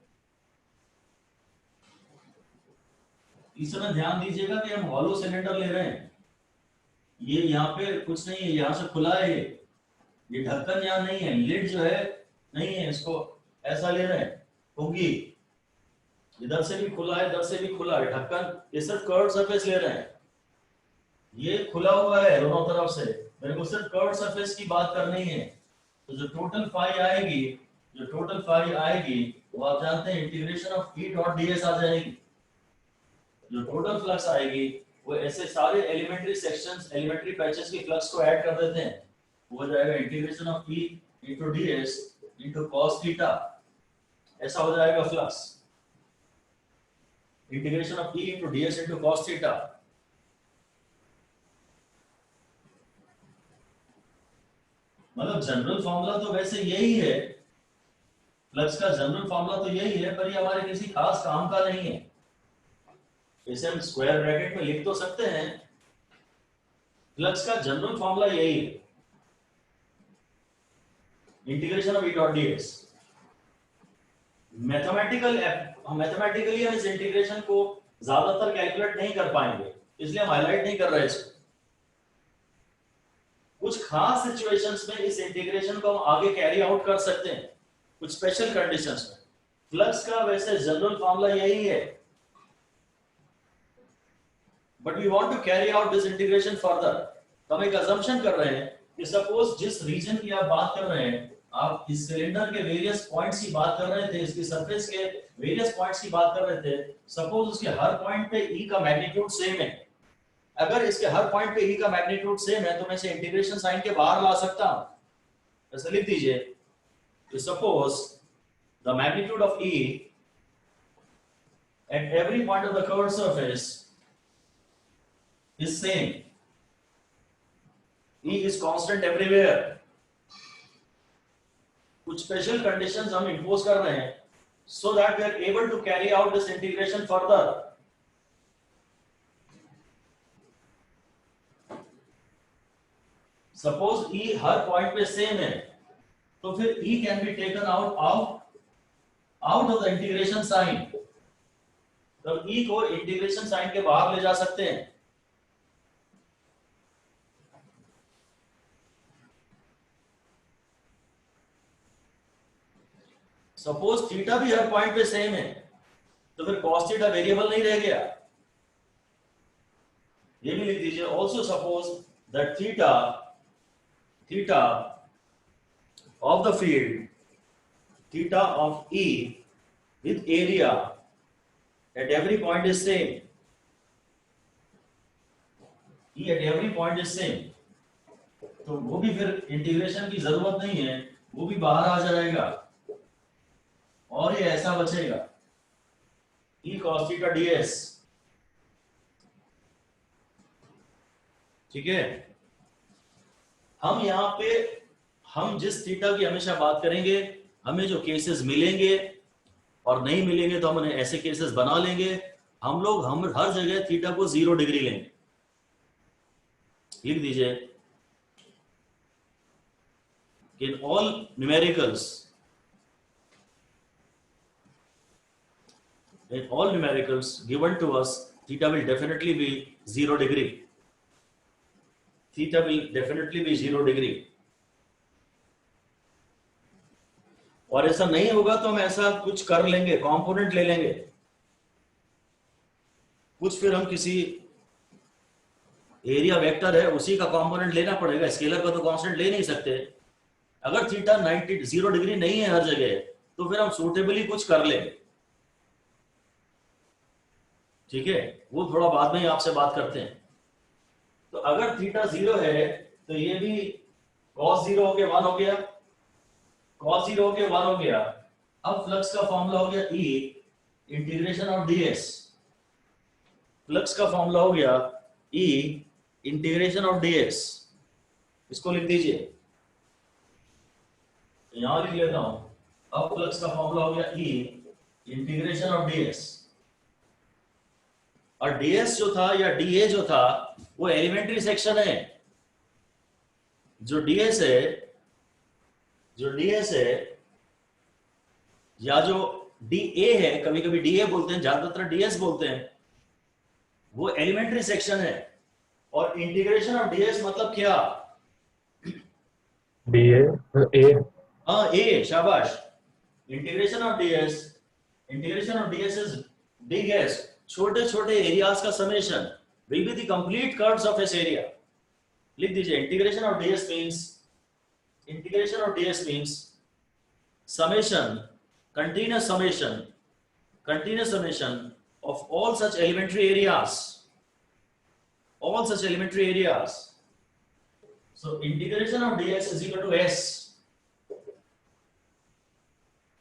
इस समय ध्यान दीजिएगा कि हम hollow cylinder ले रहे हैं। ये यहाँ पे कुछ नहीं है, यहाँ से खुला है। ये ढक्कन यहाँ नहीं है, लिड जो है नहीं है, इसको ऐसा ले रहे हैं। होगी इधर से भी खुला है, इधर से भी खुला है ढक्कन। ये सिर्फ कर्व्ड सरफेस ले रहे हैं। ये खुला हुआ है दोनों तरफ से, मेरे को सिर्फ कर्व्ड सरफेस की बात करनी है। तो जो टोटल फाई आएगी वो आप जानते हैं integration of E dot ds आ जाएगी। जो टोटल फ्लक्स आएगी वो ऐसे सारे एलिमेंट्री सेक्शंस, एलिमेंट्री पैचेस की फ्लक्स को ऐड कर देते हैं। वो हो जाएगा integration of E into ds into cos theta. ऐसा हो जाएगा flux, integration of E into ds into cos theta. मतलब जनरल फॉर्मूला तो वैसे यही है, फ्लक्स का जनरल फॉर्मूला तो यही है, पर ये हमारे किसी खास काम का नहीं है। इसे हम स्क्वायर ब्रैकेट में लिख तो सकते हैं। फ्लक्स का जनरल फॉर्मूला यही है, integration of E dot ds। Mathematically हम इस इंटीग्रेशन को ज्यादातर कैलकुलेट नहीं कर पाएंगे, इसलिए हम हाईलाइट नहीं कर रहे इसको। कुछ खास सिचुएशंस में इस इंटीग्रेशन को हम आगे कैरी आउट कर सकते हैं, कुछ स्पेशल कंडीशंस में। फ्लक्स का वैसे जनरल फॉर्मूला यही है, but we want to carry out this integration further. तो हम एक अजम्पशन कर रहे हैं कि सपोज जिस रीजन की आप बात कर रहे हैं, आप इस सिलेंडर के वेरियस पॉइंट्स की बात कर रहे थे, इसकी सरफेस के वेरियस पॉइंट्स की बात कर रहे थे। सपोज उसके हर पॉइंट पे E का मैग्नीट्यूड सेम है। अगर इसके हर पॉइंट पे E का मैग्नीट्यूड सेम है तो मैं इसे इंटीग्रेशन साइन के बाहर ला सकता हूं। ऐसे लिख दीजिए, तो suppose the magnitude of E at every point of the curved surface is same. E is constant everywhere. कुछ स्पेशल कंडीशंस हम इंपोज कर रहे हैं so that we are able to carry out this integration further. Suppose E हर point पे same है, तो फिर E can be taken out of the integration sign. तो ई को इंटीग्रेशन साइन के बाहर ले जा सकते हैं। सपोज थीटा भी हर पॉइंट पे सेम है, तो फिर cos थीटा वेरिएबल नहीं रह गया। ये भी लिख दीजिए। Also suppose that theta of the field, theta of E with area at every point is same. E at every point is same. तो वो भी फिर इंटीग्रेशन की जरूरत नहीं है, वो भी बाहर आ जाएगा और ये ऐसा बचेगा E cos थीटा ds। ठीक है, हम यहाँ पे हम जिस थीटा की हमेशा बात करेंगे, हमें जो केसेस मिलेंगे और नहीं मिलेंगे तो हम उन्हें ऐसे केसेस बना लेंगे। हम हर जगह थीटा को 0 डिग्री लेंगे। लिख दीजिए, in all numericals given to us, theta will definitely be 0 degree. Theta will definitely be 0 degree. और ऐसा नहीं होगा तो हम ऐसा कुछ कर लेंगे, कंपोनेंट ले लेंगे कुछ, फिर हम किसी एरिया वेक्टर है उसी का कंपोनेंट लेना पड़ेगा, स्केलर का तो कांस्टेंट ले नहीं सकते। अगर थीटा 0 डिग्री नहीं है हर जगह, तो फिर हम सूटेबली कुछ कर लेंगे। ठीक है, वो थोड़ा बाद में ही आपसे बात करते हैं। तो अगर थीटा 0 है तो ये भी cos 0 हो गया 1 हो गया, cos 0 हो गया 1 हो गया। अब फ्लक्स का फॉर्मूला हो गया E integration of ds। Flux का फॉर्मूला हो गया E इंटीग्रेशन ऑफ ds। इसको लिख दीजिए, यहां लिख लेता हूं। अब फ्लक्स का फॉर्मूला हो गया E इंटीग्रेशन ऑफ ds। और ds जो था या dA जो था वो एलिमेंट्री सेक्शन है। जो ds है या जो dA है, कभी कभी dA बोलते हैं, ज्यादातर ds बोलते हैं, वो एलिमेंट्री सेक्शन है। और इंटीग्रेशन ऑफ ds मतलब क्या? A हाँ, A, शाबाश। Integration of ds is biggest, छोटे छोटे एरियाज का summation will be the complete curves of this area। लिख दीजिए, integration of ds means summation, continuous summation of all such elementary areas, so integration of ds is equal to s,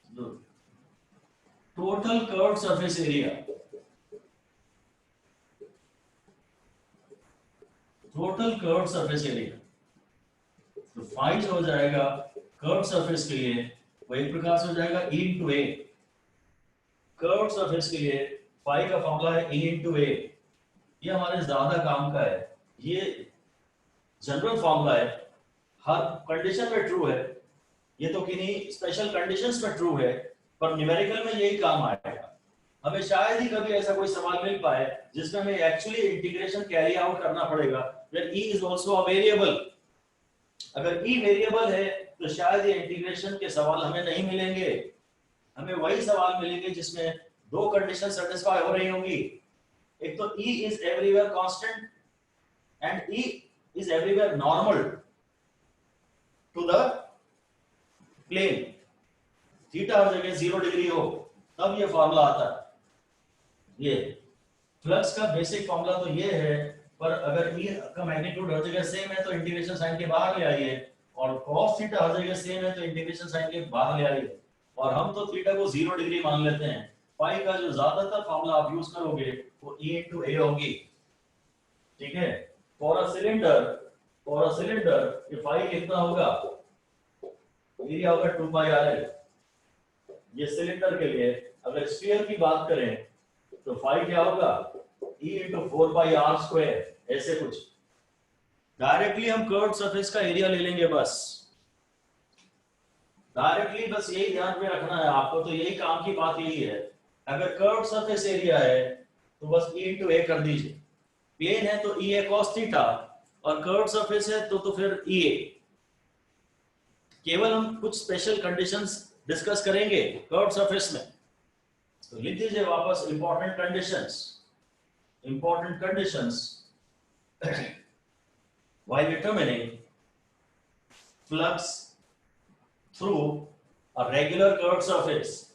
the total curved surface area, तो phi जो हो जाएगा curve surface के लिए वो एक प्रकार से हो जाएगा E into A। Curve surface के लिए फाई का फॉर्मूला है E into A। ये हमारे ज्यादा काम का है, ये जनरल फॉर्मूला है, हर कंडीशन में ट्रू है। ये तो किन्हीं स्पेशल कंडीशंस में ट्रू है, पर न्यूमेरिकल में यही काम आएगा। हमें शायद ही कभी ऐसा कोई सवाल मिल पाए जिसमें हमें एक्चुअली इंटीग्रेशन कैरी आउट करना पड़ेगा, where E is also a variable। अगर E वेरिएबल है तो शायद ये इंटीग्रेशन के सवाल हमें नहीं मिलेंगे। हमें वही सवाल मिलेंगे जिसमें दो कंडीशन सेटिस्फाई हो रही होंगी। एक तो E is everywhere constant and E is everywhere normal to the plane। Theta हर जगह 0 डिग्री हो तब ये फॉर्मूला आता है। ये फ्लक्स का बेसिक फॉर्मूला तो ये है, पर अगर E का मैग्नीट्यूड हर जगह सेम है तो इंटीग्रेशन साइन के बाहर ले आइए, और cos थीटा हर जगह सेम है तो इंटीग्रेशन साइन के बाहर ले आइए। और हम तो थीटा को 0 डिग्री मान लेते हैं। पाई का जो ज्यादातर फॉर्मूला आप यूज करोगे वो E into A होगी। ठीक है, फॉर अ सिलेंडर ये पाई कितना होगा? एरिया होगा 2 पाई RL। ये सिलेंडर के लिए। अगर स्फीयर की बात करें तो फाई क्या होगा? E into 4 pi R square, ऐसे कुछ। डायरेक्टली हम कर्व सरफेस का एरिया ले लेंगे, बस डायरेक्टली, बस यही ध्यान में रखना है आपको, तो यही काम की बात यही है। अगर कर्व सरफेस एरिया है तो बस E इंटू ए कर दीजिए, प्लेन है तो E a cos थीटा, और कर्व सरफेस है तो फिर E a। केवल हम कुछ स्पेशल कंडीशंस डिस्कस करेंगे कर्व सरफेस में, तो लिख दीजिए वापस important conditions while determining flux through a regular curved surface.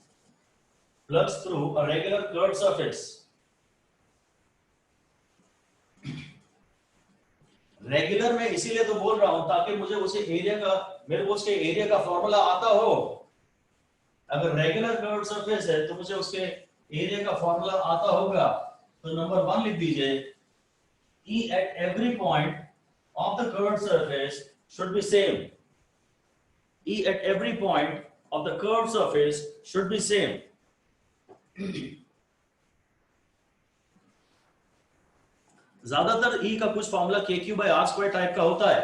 Flux through a regular curved surface. Regular में इसीलिए तो बोल रहा हूं ताकि मुझे उसे एरिया का, मेरे को उसके एरिया का फॉर्मूला आता हो। अगर रेगुलर कर्व्ड सरफेस है तो मुझे उसके एरिया का फॉर्मूला आता होगा। तो नंबर 1 लिख दीजिए, E at every point of the curved surface should be same. E at every point of the curved surface should be same. ज्यादातर E का कुछ formula KQ by R square type का होता है,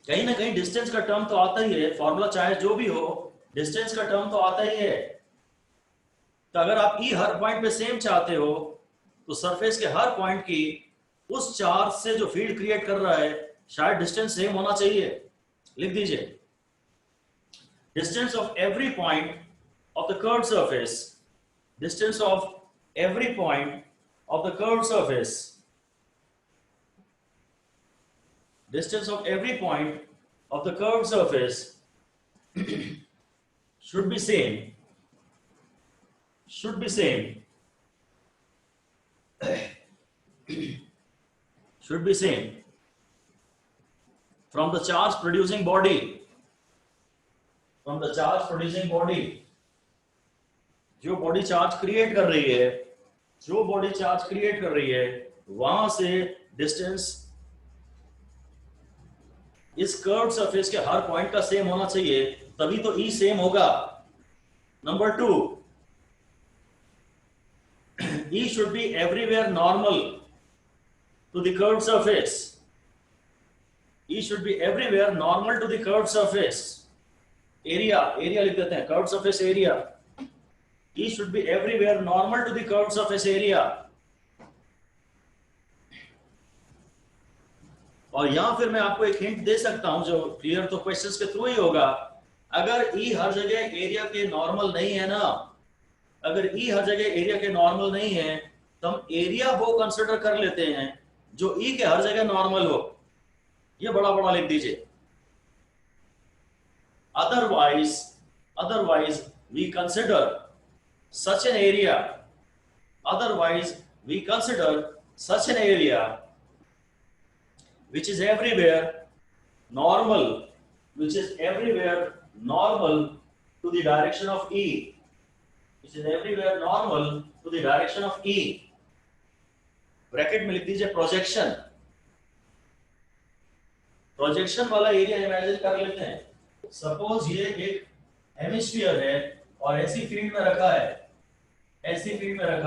कहीं ना कहीं डिस्टेंस का टर्म तो आता ही है, फॉर्मूला चाहे जो भी हो डिस्टेंस का टर्म तो आता ही है। तो अगर आप E हर पॉइंट पे सेम चाहते हो तो सरफेस के हर पॉइंट की उस चार्ज से जो फील्ड क्रिएट कर रहा है शायद डिस्टेंस सेम होना चाहिए। लिख दीजिए, distance of every point of the curved surface, distance of every point of the curved surface, distance of every point of the curved surface should be same should be same from the charge producing body, जो body charge create कर रही है वहां से distance इस curved surface के हर point का same होना चाहिए, तभी तो E सेम होगा। Number 2, E should be everywhere normal to the curved surface. E should be everywhere normal to the curved surface. Area लिख देते हैं, curved surface area. E should be everywhere normal to the curved surface area. और यहां फिर मैं आपको एक hint दे सकता हूं जो क्लियर तो क्वेश्चंस के थ्रू ही होगा। अगर E हर जगह एरिया के नॉर्मल नहीं है ना, अगर E हर जगह एरिया के नॉर्मल नहीं है तो हम एरिया वो कंसीडर कर लेते हैं जो E के हर जगह नॉर्मल हो। ये बड़ा लिख दीजिए। otherwise we consider such an area which is everywhere normal to the direction of E, bracket में लिख दीजिए प्रोजेक्शन वाला एरिया इमेजिन कर लेते हैं। सपोज ये एक हेमिस्फीयर है और ऐसी फील्ड में रखा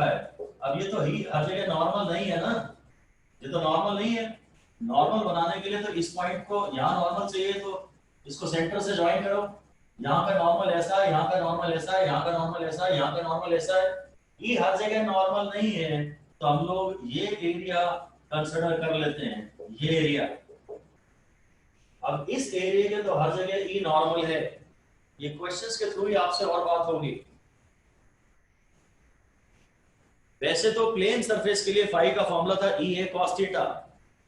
है, अब ये तो ही हर जगह नॉर्मल नहीं है ना, ये तो नॉर्मल नहीं है। नॉर्मल बनाने के लिए तो इस पॉइंट को यहाँ नॉर्मल चाहिए, तो इसको सेंटर से ज्वाइन करो। यहाँ का नॉर्मल ऐसा है, यहाँ का नॉर्मल ऐसा है, यहाँ का नॉर्मल ऐसा है, यहाँ का नॉर्मल ऐसा है। ये हर जगह नॉर्मल नहीं है तो हम लोग ये एरिया कंसिडर कर लेते हैं, ये एरिया। अब इस एरिया के तो हर जगह ई नॉर्मल है। ये क्वेश्चंस के थ्रू ही आपसे और बात होगी। वैसे तो प्लेन सरफेस के लिए फाई का फॉर्मूला था ई ए cos थीटा,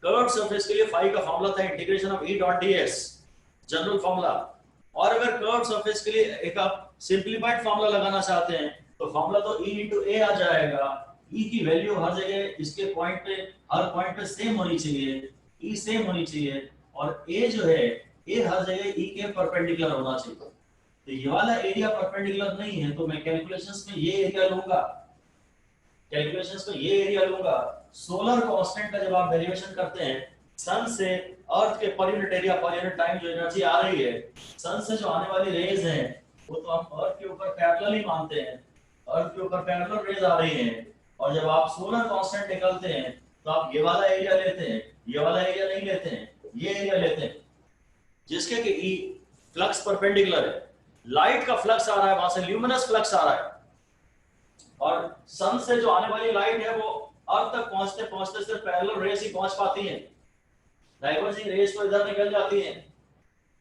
कर्व्ड सरफेस के लिए फाई का फॉर्मूला था integration of E dot DS, general formula. और अगर कर्व्ड सरफेस के लिए एक आप सिंपलीफाइड फॉर्मूला लगाना चाहते हैं तो फॉर्मूला तो ई इंटू ए आ जाएगा। ई की वैल्यू हर जगह इसके पॉइंट पे, हर पॉइंट पे सेम होनी चाहिए, ई सेम होनी चाहिए, और ए जो है ए हर जगह ई के परपेंडिकुलर होना चाहिए। तो ये वाला एरिया परपेंडिकुलर नहीं है तो मैं कैलकुलेशंस में ये एरिया लूंगा। सोलर कांस्टेंट का जब आप डेरिवेशन करते हैं, सन से अर्थ के per unit area per unit time जो एनर्जी आ रही है, सन से जो आने वाली रेज हैं वो तो हम अर्थ के ऊपर पैरेलल ही मानते हैं, अर्थ के ऊपर पैरेलल रेज आ रही हैं। और जब आप सोलर कांस्टेंट निकालते हैं तो आप ये वाला एरिया लेते हैं, ये वाला एरिया नहीं लेते हैं, ये एरिया लेते हैं जिसके कि ई फ्लक्स परपेंडिकुलर है, लाइट का फ्लक्स आ रहा है, वहां से ल्यूमिनस फ्लक्स आ रहा है, और सन से जो आने वाली लाइट है वो अर्थ तक पहुंचते पहुंचते सिर्फ पैरेलल रेस ही पहुंच पाती हैं, डाइवर्जिंग रेस तो इधर निकल जाती हैं,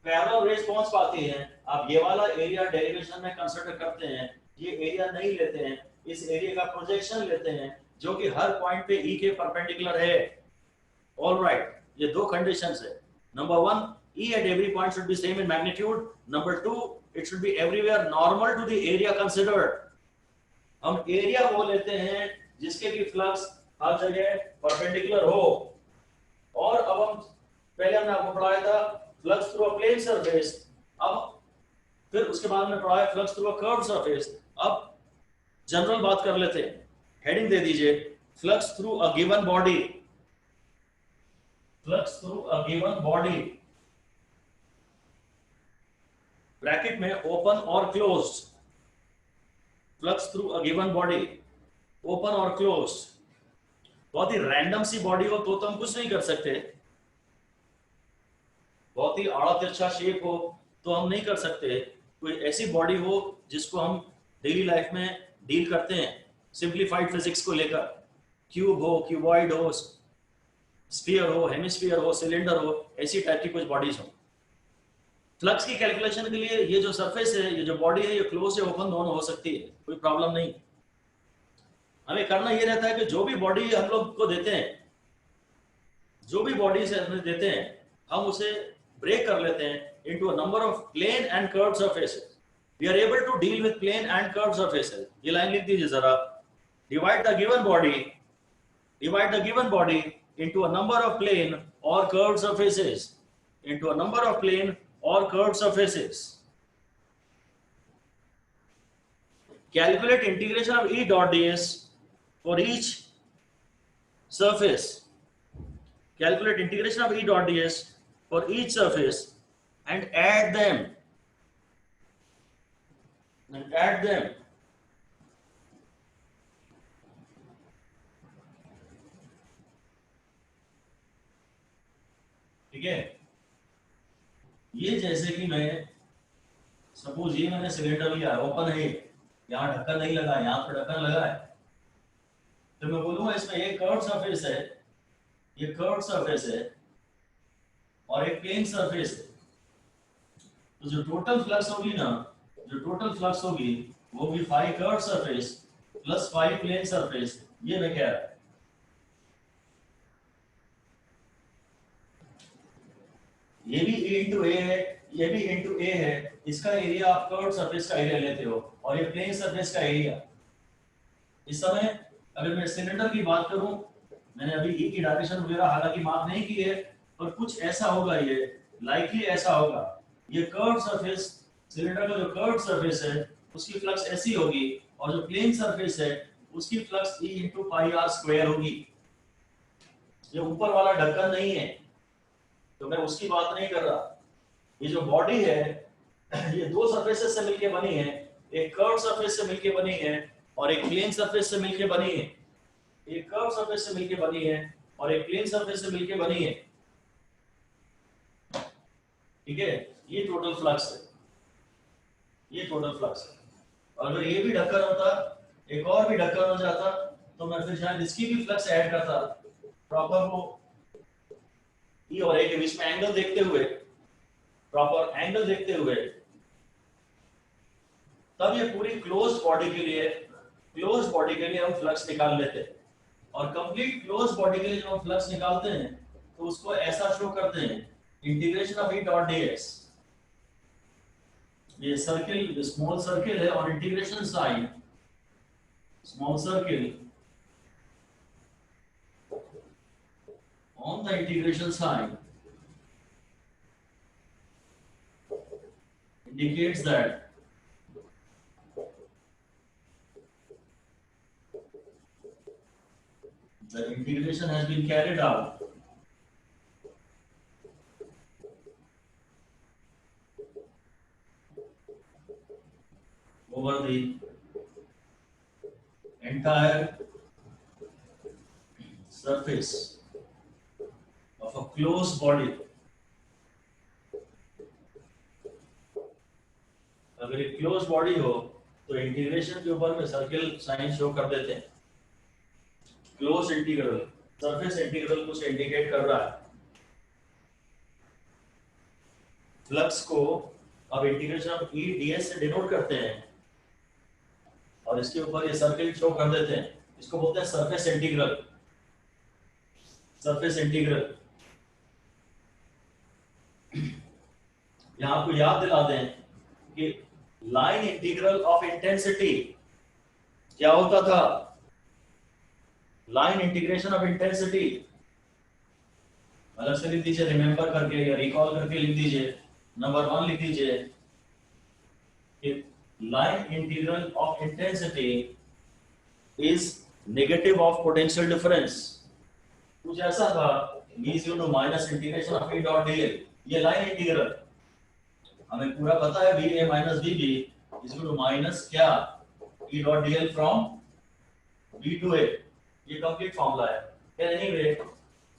पैरेलल रेस पहुंच पाती हैं। आप ये वाला एरिया डेरिवेशन में कंसीडर करते हैं, ये एरिया नहीं लेते हैं, इस एरिया का प्रोजेक्शन लेते हैं जो कि हर पॉइंट पे ई के परपेंडिकुलर है। ऑलराइट, ये दो कंडीशंस है। Number 1, E at every point should be same in magnitude. Number 2, it should be everywhere normal to the area considered. हम एरिया वो लेते हैं जिसके की फ्लक्स हर जगह परपेंडिकुलर हो। और अब हम पहले हमने आपको पढ़ाया था flux through a plane surface, अब फिर उसके बाद में पढ़ाया flux through a curved surface. अब जनरल बात कर लेते हैं, हेडिंग दे दीजिए flux through a given body, flux through a given body, bracket में ओपन और closed, flux through a given body, open और क्लोज्ड। बहुत ही रैंडम सी बॉडी हो तो हम कुछ नहीं कर सकते, बहुत ही आड़ा तिरछा शेप हो तो हम नहीं कर सकते, कोई ऐसी बॉडी हो जिसको हम डेली लाइफ में डील करते हैं सिंप्लीफाइड फिजिक्स को लेकर, क्यूब हो, क्यूबॉइड हो, स्फीयर हो, हेमिस्फीयर हो, सिलेंडर हो, ऐसी टाइप की कुछ बॉडीज हो। फ्लक्स की कैलकुलेशन के लिए ये जो सरफेस है, ये जो बॉडी है, ये क्लोज या ओपन दोनों हो सकती है, कोई प्रॉब्लम नहीं। हमें करना ये रहता है कि जो भी बॉडी हम लोग को देते हैं, जो भी बॉडी से हमें देते हैं, हम उसे ब्रेक कर लेते हैं into a number of plane and curved surfaces. We are able to deal with plane and curved surfaces. ये लाइन लिख दीजिए जरा, divide the given body into a number of plane or curved surfaces, into a number of plane or curved surfaces. Calculate integration of E dot ds for each surface. Calculate integration of E dot ds for each surface and add them. ठीक है, ये जैसे कि मैं suppose ये मैंने cylinder लिया, open है, यहाँ ढक्कन नहीं लगा, यहाँ पर ढक्कन लगा है, तो मैं बोलूंगा इसमें एक कर्व्ड सरफेस है, ये कर्व्ड सरफेस है और एक प्लेन सरफेस है। तो जो टोटल फ्लक्स होगी ना, जो टोटल फ्लक्स होगी वो भी 5 curved surface plus 5 plane surface, ये मैं कह रहा हूं। ये भी A इंटू ए है, ये भी इंटू ए है, इसका एरिया आप कर्व्ड सरफेस का एरिया लेते हो और ये प्लेन सरफेस का एरिया। इस समय अगर मैं सिलेंडर की बात करूं, मैंने अभी ई की डायरेक्शन वगैरह हालांकि मार्क नहीं की है, पर कुछ ऐसा होगा, ये लाइकली ऐसा होगा, ये कर्व्ड सरफेस, सिलेंडर का जो कर्व्ड सरफेस है उसकी फ्लक्स ऐसी होगी, और जो प्लेन सरफेस है उसकी flux E into pi r square होगी। ये ऊपर वाला ढक्कन नहीं है, तो मैं उसकी बात नहीं कर रहा। ये जो बॉडी है ये दो सरफेसेस से मिलकर बनी है, एक कर्व्ड सरफेस से मिलकर बनी है और एक प्लेन सरफेस से मिलकर बनी है, एक कर्व्ड सरफेस से मिलकर बनी है और एक प्लेन सरफेस से मिलकर बनी है। ठीक है, ये टोटल फ्लक्स है, ये टोटल फ्लक्स है। और अगर ये भी ढक्कन होता, एक और भी ढक्कन हो जाता, तो मैं फिर शायद इसकी भी फ्लक्स ऐड करता प्रॉपर, वो ई और ए के बीच में एंगल देखते हुए, प्रॉपर एंगल देखते हुए, तब ये पूरी क्लोज्ड बॉडी के लिए हम फ्लक्स निकाल लेते हैं। और कंप्लीट क्लोज्ड बॉडी के लिए जब हम फ्लक्स निकालते हैं तो उसको ऐसा शो करते हैं, integration of E dot ds। ये सर्किल, स्मॉल सर्किल है और integration sign, small circle on the integration sign indicates that the integration has been carried out over the entire surface of a closed body, अगर एक close body हो तो integration के ऊपर में सर्किल साइन शो कर देते हैं। क्लोज इंटीग्रल, सरफेस इंटीग्रल कुछ इंडिकेट कर रहा है। फ्लक्स को अब इंटीग्रेशन ऑफ ई डीएस से डिनोट करते हैं और इसके ऊपर ये सर्किल शो कर देते हैं। इसको बोलते हैं सरफेस इंटीग्रल। सरफेस इंटीग्रल यहां आपको याद दिला दें कि लाइन इंटीग्रल ऑफ इंटेंसिटी क्या होता था? लाइन इंटीग्रेशन ऑफ इंटेंसिटी अलग से लिख दीजिए, रिमेंबर करके या रिकॉल करके लिख दीजिए। नंबर 1 लिख दीजिए कि line integral of intensity is negative of potential difference. कुछ ऐसा था v is equal to minus integration of e dot dl। ये लाइन इंटीग्रल हमें पूरा पता है, va minus vb is equal to minus क्या e dot dl from b to a। ये कंप्लीट फॉर्मूला है। एनीवे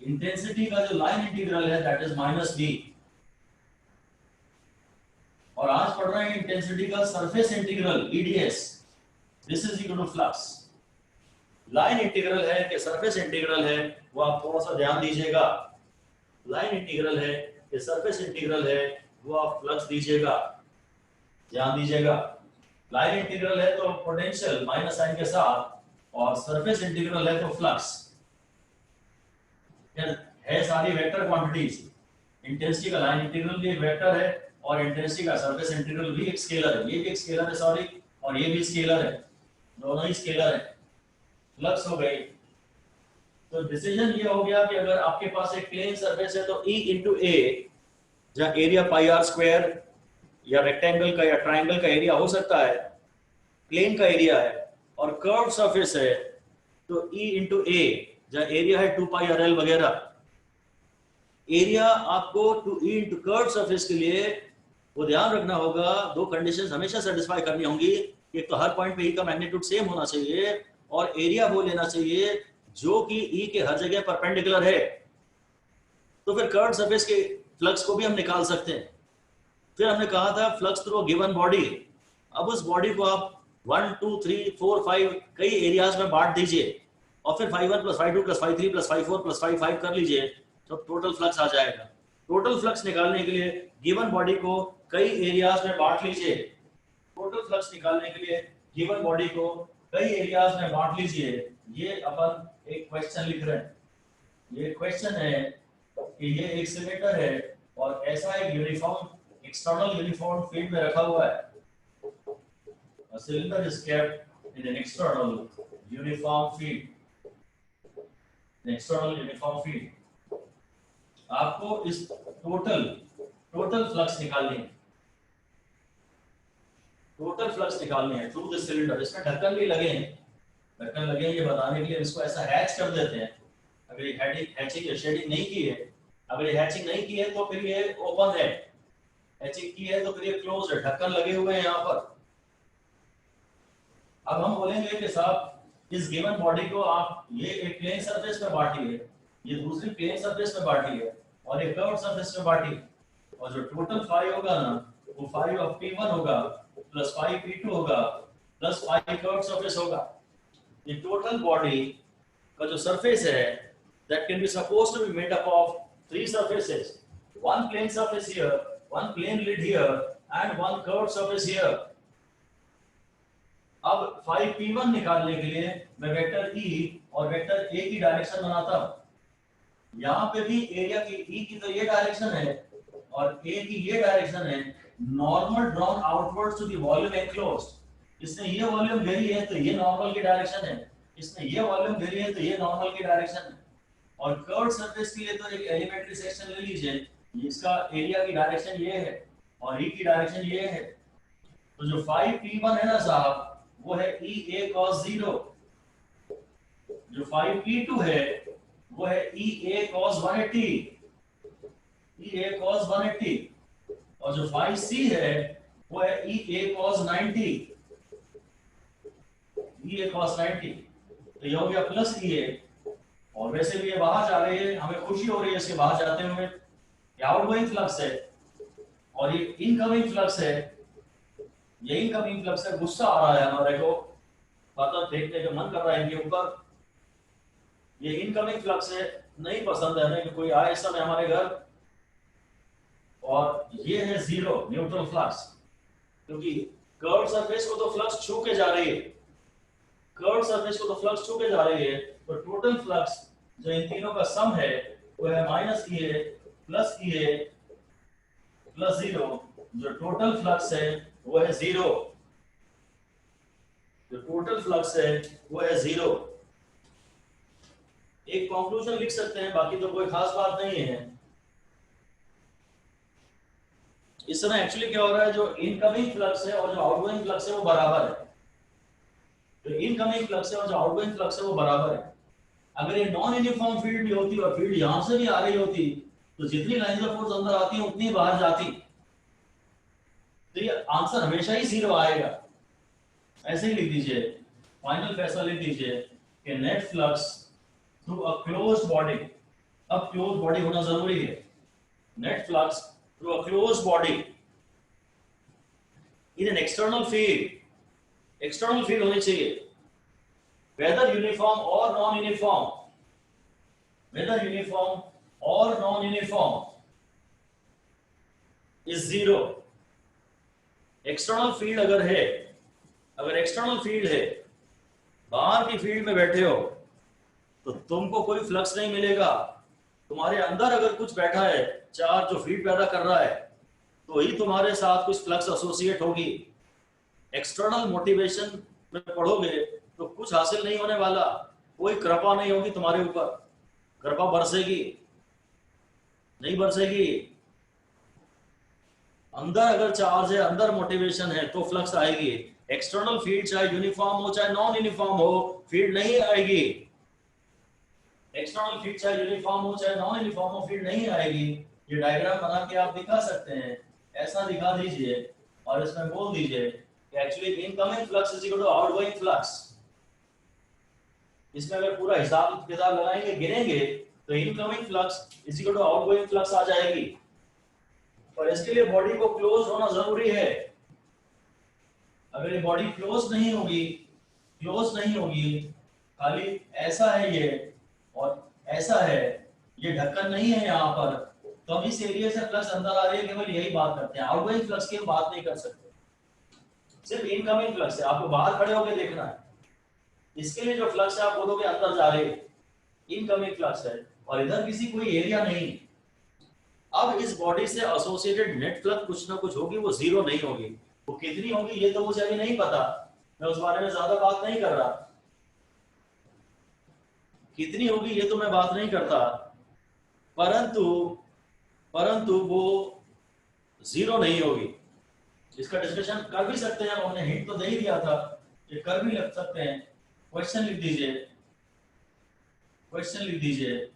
इंटेंसिटी का जो लाइन इंटीग्रल है दैट इज माइनस v, और आज पढ़ रहे हैं इंटेंसिटी का surface integral eds। This is equal to flux. Line integral है कि सरफेस इंटीग्रल है वो आप थोड़ा सा ध्यान दीजिएगा। लाइन इंटीग्रल है कि सरफेस इंटीग्रल है वो आप फ्लक्स दीजिएगा, ध्यान दीजिएगा। लाइन इंटीग्रल है तो पोटेंशियल माइनस साइन के साथ, और सरफेस इंटीग्रल है तो फ्लक्स है। सारी वेक्टर क्वांटिटीज, इंटेंसिटी का लाइन इंटीग्रल भी एक वेक्टर है और इंटेंसिटी का सरफेस इंटीग्रल भी एक स्केलर है। ये भी एक स्केलर है सॉरी, और ये भी स्केलर है, दोनों ही स्केलर है। फ्लक्स हो गई तो डिसीजन ये हो गया कि अगर आपके पास एक प्लेन सरफेस है तो E इंटू ए, जहाँ एरिया पाई आर स्क्वायर या रेक्टेंगल का या ट्राइंगल का एरिया हो सकता है, प्लेन का एरिया है, और कर्व सरफेस है तो E इंटू ए जहाँ एरिया है 2 पाई आर एल वगैरह। एरिया आपको two E into curve surface के लिए वो ध्यान रखना होगा, दो कंडीशंस हमेशा सेटिस्फाई करनी होंगी। एक तो हर पॉइंट पे E का मैग्नीट्यूड सेम होना चाहिए, और एरिया वो लेना चाहिए जो कि E के हर जगह परपेंडिकुलर है। तो फिर कर्व सरफेस के फ्लक्स को भी हम निकाल सकते हैं। फिर हमने कहा था फ्लक्स थ्रू गिवन बॉडी। अब उस बॉडी को आप 1 2 3 4 5 कई एरियाज में बांट दीजिए, और फिर 5 1 + 5 2 + 5 3 + 5 4 + 5 5 कर लीजिए, तो टोटल फ्लक्स आ जाएगा। टोटल फ्लक्स निकालने के लिए गिवन बॉडी को कई एरियाज में बांट लीजिए। टोटल फ्लक्स निकालने के लिए गिवन बॉडी को कई एरियाज में बांट लीजिए। ये अपन एक क्वेश्चन लिख रहे हैं। ये क्वेश्चन है कि ये एक सिलेंडर है और ऐसा एक यूनिफॉर्म एक्सटर्नल यूनिफॉर्म फील्ड में रखा हुआ है। A cylinder is kept in an external uniform field. An external uniform field. आपको इस टोटल फ्लक्स निकालनी है। टोटल फ्लक्स निकालनी है थ्रू द सिलेंडर। इसमें ढक्कन भी लगे हैं, ढक्कन लगे हैं ये बताने के लिए। इसको ऐसा हैच कर देते हैं। अगर ये हैचिंग या शेडिंग नहीं की है, अगर ये हैचिंग नहीं की है तो फिर ये ओपन है, हैचिंग की है तो फिर ये क्लोज है, ढक्कन लगे हुए हैं यहाँ पर। अब हम बोलेंगे कि साहब इस गिवन बॉडी को आप ये एक प्लेन सरफेस में बांटिए, ये दूसरी प्लेन सरफेस में बांटिए, और एक कर्व सरफेस में बांटिए, और जो टोटल 5 होगा ना वो 5 ऑफ P1 होगा प्लस 5 P2 होगा प्लस 5 कर्व सरफेस होगा। ये टोटल बॉडी का जो सरफेस है that can be supposed to be made up of 3 surfaces, one plane surface here, one plane lid here, and one curved surface here. अब 5P1 निकालने के लिए मैं वेक्टर E और वेक्टर A की डायरेक्शन बनाता हूं। यहाँ पे भी एरिया की E की तो ये डायरेक्शन है और A की ये डायरेक्शन है। Normal drawn outwards to the volume enclosed. इसने ये वॉल्यूम घेरी है तो ये नॉर्मल की डायरेक्शन है, इसने ये वॉल्यूम घेरी है तो ये नॉर्मल की डायरेक्शन है। और कर्व सरफेस के लिए तो एक एलिमेंट्री सेक्शन ले लीजिए, इसका एरिया की डायरेक्शन ये है और E की डायरेक्शन ये है। तो जो 5P1 है ना साहब वो है EA cos 0, जो 5P2 है वो है EA cos 180, EA cos 180, और जो 5C है वो है EA cos 90, EA cos 90। तो ये हो गया प्लस EA और वैसे भी ये बाहर जा रही है, हमें खुशी हो रही है इसके बाहर जाते हुए, ये आउटगोइंग फ्लक्स है और ये इनकमिंग फ्लक्स है, ये इनकमिंग फ्लक्स है। गुस्सा आ रहा है हमारे को, पता फेंकने का मन कर रहा है इनके ऊपर, ये इनकमिंग फ्लक्स है, नहीं पसंद है हमें कि कोई आए इस समय हमारे घर। और ये है जीरो न्यूट्रल फ्लक्स, क्योंकि कर्व सरफेस को तो फ्लक्स छू के जा रही है, कर्व सरफेस को तो फ्लक्स छू के जा रही है, तो टोटल फ्लक्स जो इन तीनों का सम है वो है माइनस ई ए प्लस ई ए प्लस जीरो। जो टोटल फ्लक्स है वो है जीरो, जो टोटल फ्लक्स है वो है जीरो। एक कंक्लूजन लिख सकते हैं, बाकी तो कोई खास बात नहीं है। इस समय एक्चुअली क्या हो रहा है, जो इनकमिंग फ्लक्स है और जो आउटगोइंग फ्लक्स है वो बराबर है, जो इनकमिंग फ्लक्स है और जो आउटगोइंग फ्लक्स है वो बराबर है। अगर ये नॉन यूनिफॉर्म फील्ड भी होती और फील्ड यहां से भी आ रही होती तो जितनी लाइंस ऑफ फोर्स अंदर आती है उतनी बाहर जाती, तो ये आंसर हमेशा ही जीरो आएगा। ऐसे ही लिख दीजिए, फाइनल फैसला लिख दीजिए कि net flux through a closed body, अब क्लोज्ड बॉडी होना जरूरी है, net flux through a closed body in an external field, external field होनी चाहिए, वेदर यूनिफॉर्म और नॉन यूनिफॉर्म, वेदर यूनिफॉर्म और non uniform is zero. External field अगर है, अगर एक्सटर्नल फील्ड है, बाहर की फील्ड में बैठे हो तो तुमको कोई फ्लक्स नहीं मिलेगा। तुम्हारे अंदर अगर कुछ बैठा है चार्ज जो फील्ड पैदा कर रहा है तो ही तुम्हारे साथ कुछ फ्लक्स एसोसिएट होगी। एक्सटर्नल मोटिवेशन में पढ़ोगे तो कुछ हासिल नहीं होने वाला, कोई कृपा नहीं होगी तुम्हारे ऊपर, कृपा बरसेगी नहीं बरसेगी। अंदर अगर चार्ज है, अंदर मोटिवेशन है तो फ्लक्स आएगी। एक्सटर्नल फील्ड चाहे यूनिफॉर्म हो चाहे नॉन यूनिफॉर्म हो, फील्ड नहीं आएगी। एक्सटर्नल फील्ड चाहे यूनिफॉर्म हो चाहे नॉन यूनिफॉर्म हो, फील्ड नहीं आएगी। ये डायग्राम बना के आप दिखा सकते हैं, ऐसा दिखा दीजिए और इसमें बोल दीजिए कि actually incoming flux is equal to outgoing flux. इसमें अगर पूरा हिसाब किताब लगाएंगे, गिनेंगे तो incoming flux is equal to outgoing flux आ जाएगी। और इसके लिए बॉडी को क्लोज होना जरूरी है। अगर ये बॉडी क्लोज नहीं होगी, क्लोज नहीं होगी, खाली ऐसा है ये और ऐसा है, ये ढक्कन नहीं है यहाँ पर, तो हम इस एरिया से फ्लक्स अंदर आ रही है, केवल यही बात करते हैं। आउटगोइंग फ्लक्स की हम बात नहीं कर सकते, सिर्फ इनकमिंग फ्लक्स है। आपको बाहर खड़े होकर देखना है, इसके लिए जो फ्लक्स है आप बोलोगे अंदर जा रहे हैं, इनकमिंग फ्लक्स है और इधर किसी कोई एरिया नहीं। अब इस बॉडी से एसोसिएटेड नेट फ्लक्स कुछ ना कुछ होगी, वो जीरो नहीं होगी। वो कितनी होगी ये तो मुझे अभी नहीं पता, मैं उस बारे में ज्यादा बात नहीं कर रहा। कितनी होगी ये तो मैं बात नहीं करता, परंतु वो जीरो नहीं होगी। इसका डिस्कशन कर भी सकते हैं, हमने हिंट तो दे ही दिया था, ये कर भी लग सकते हैं। क्वेश्चन लिख दीजिए, क्वेश्चन लिख दीजिए,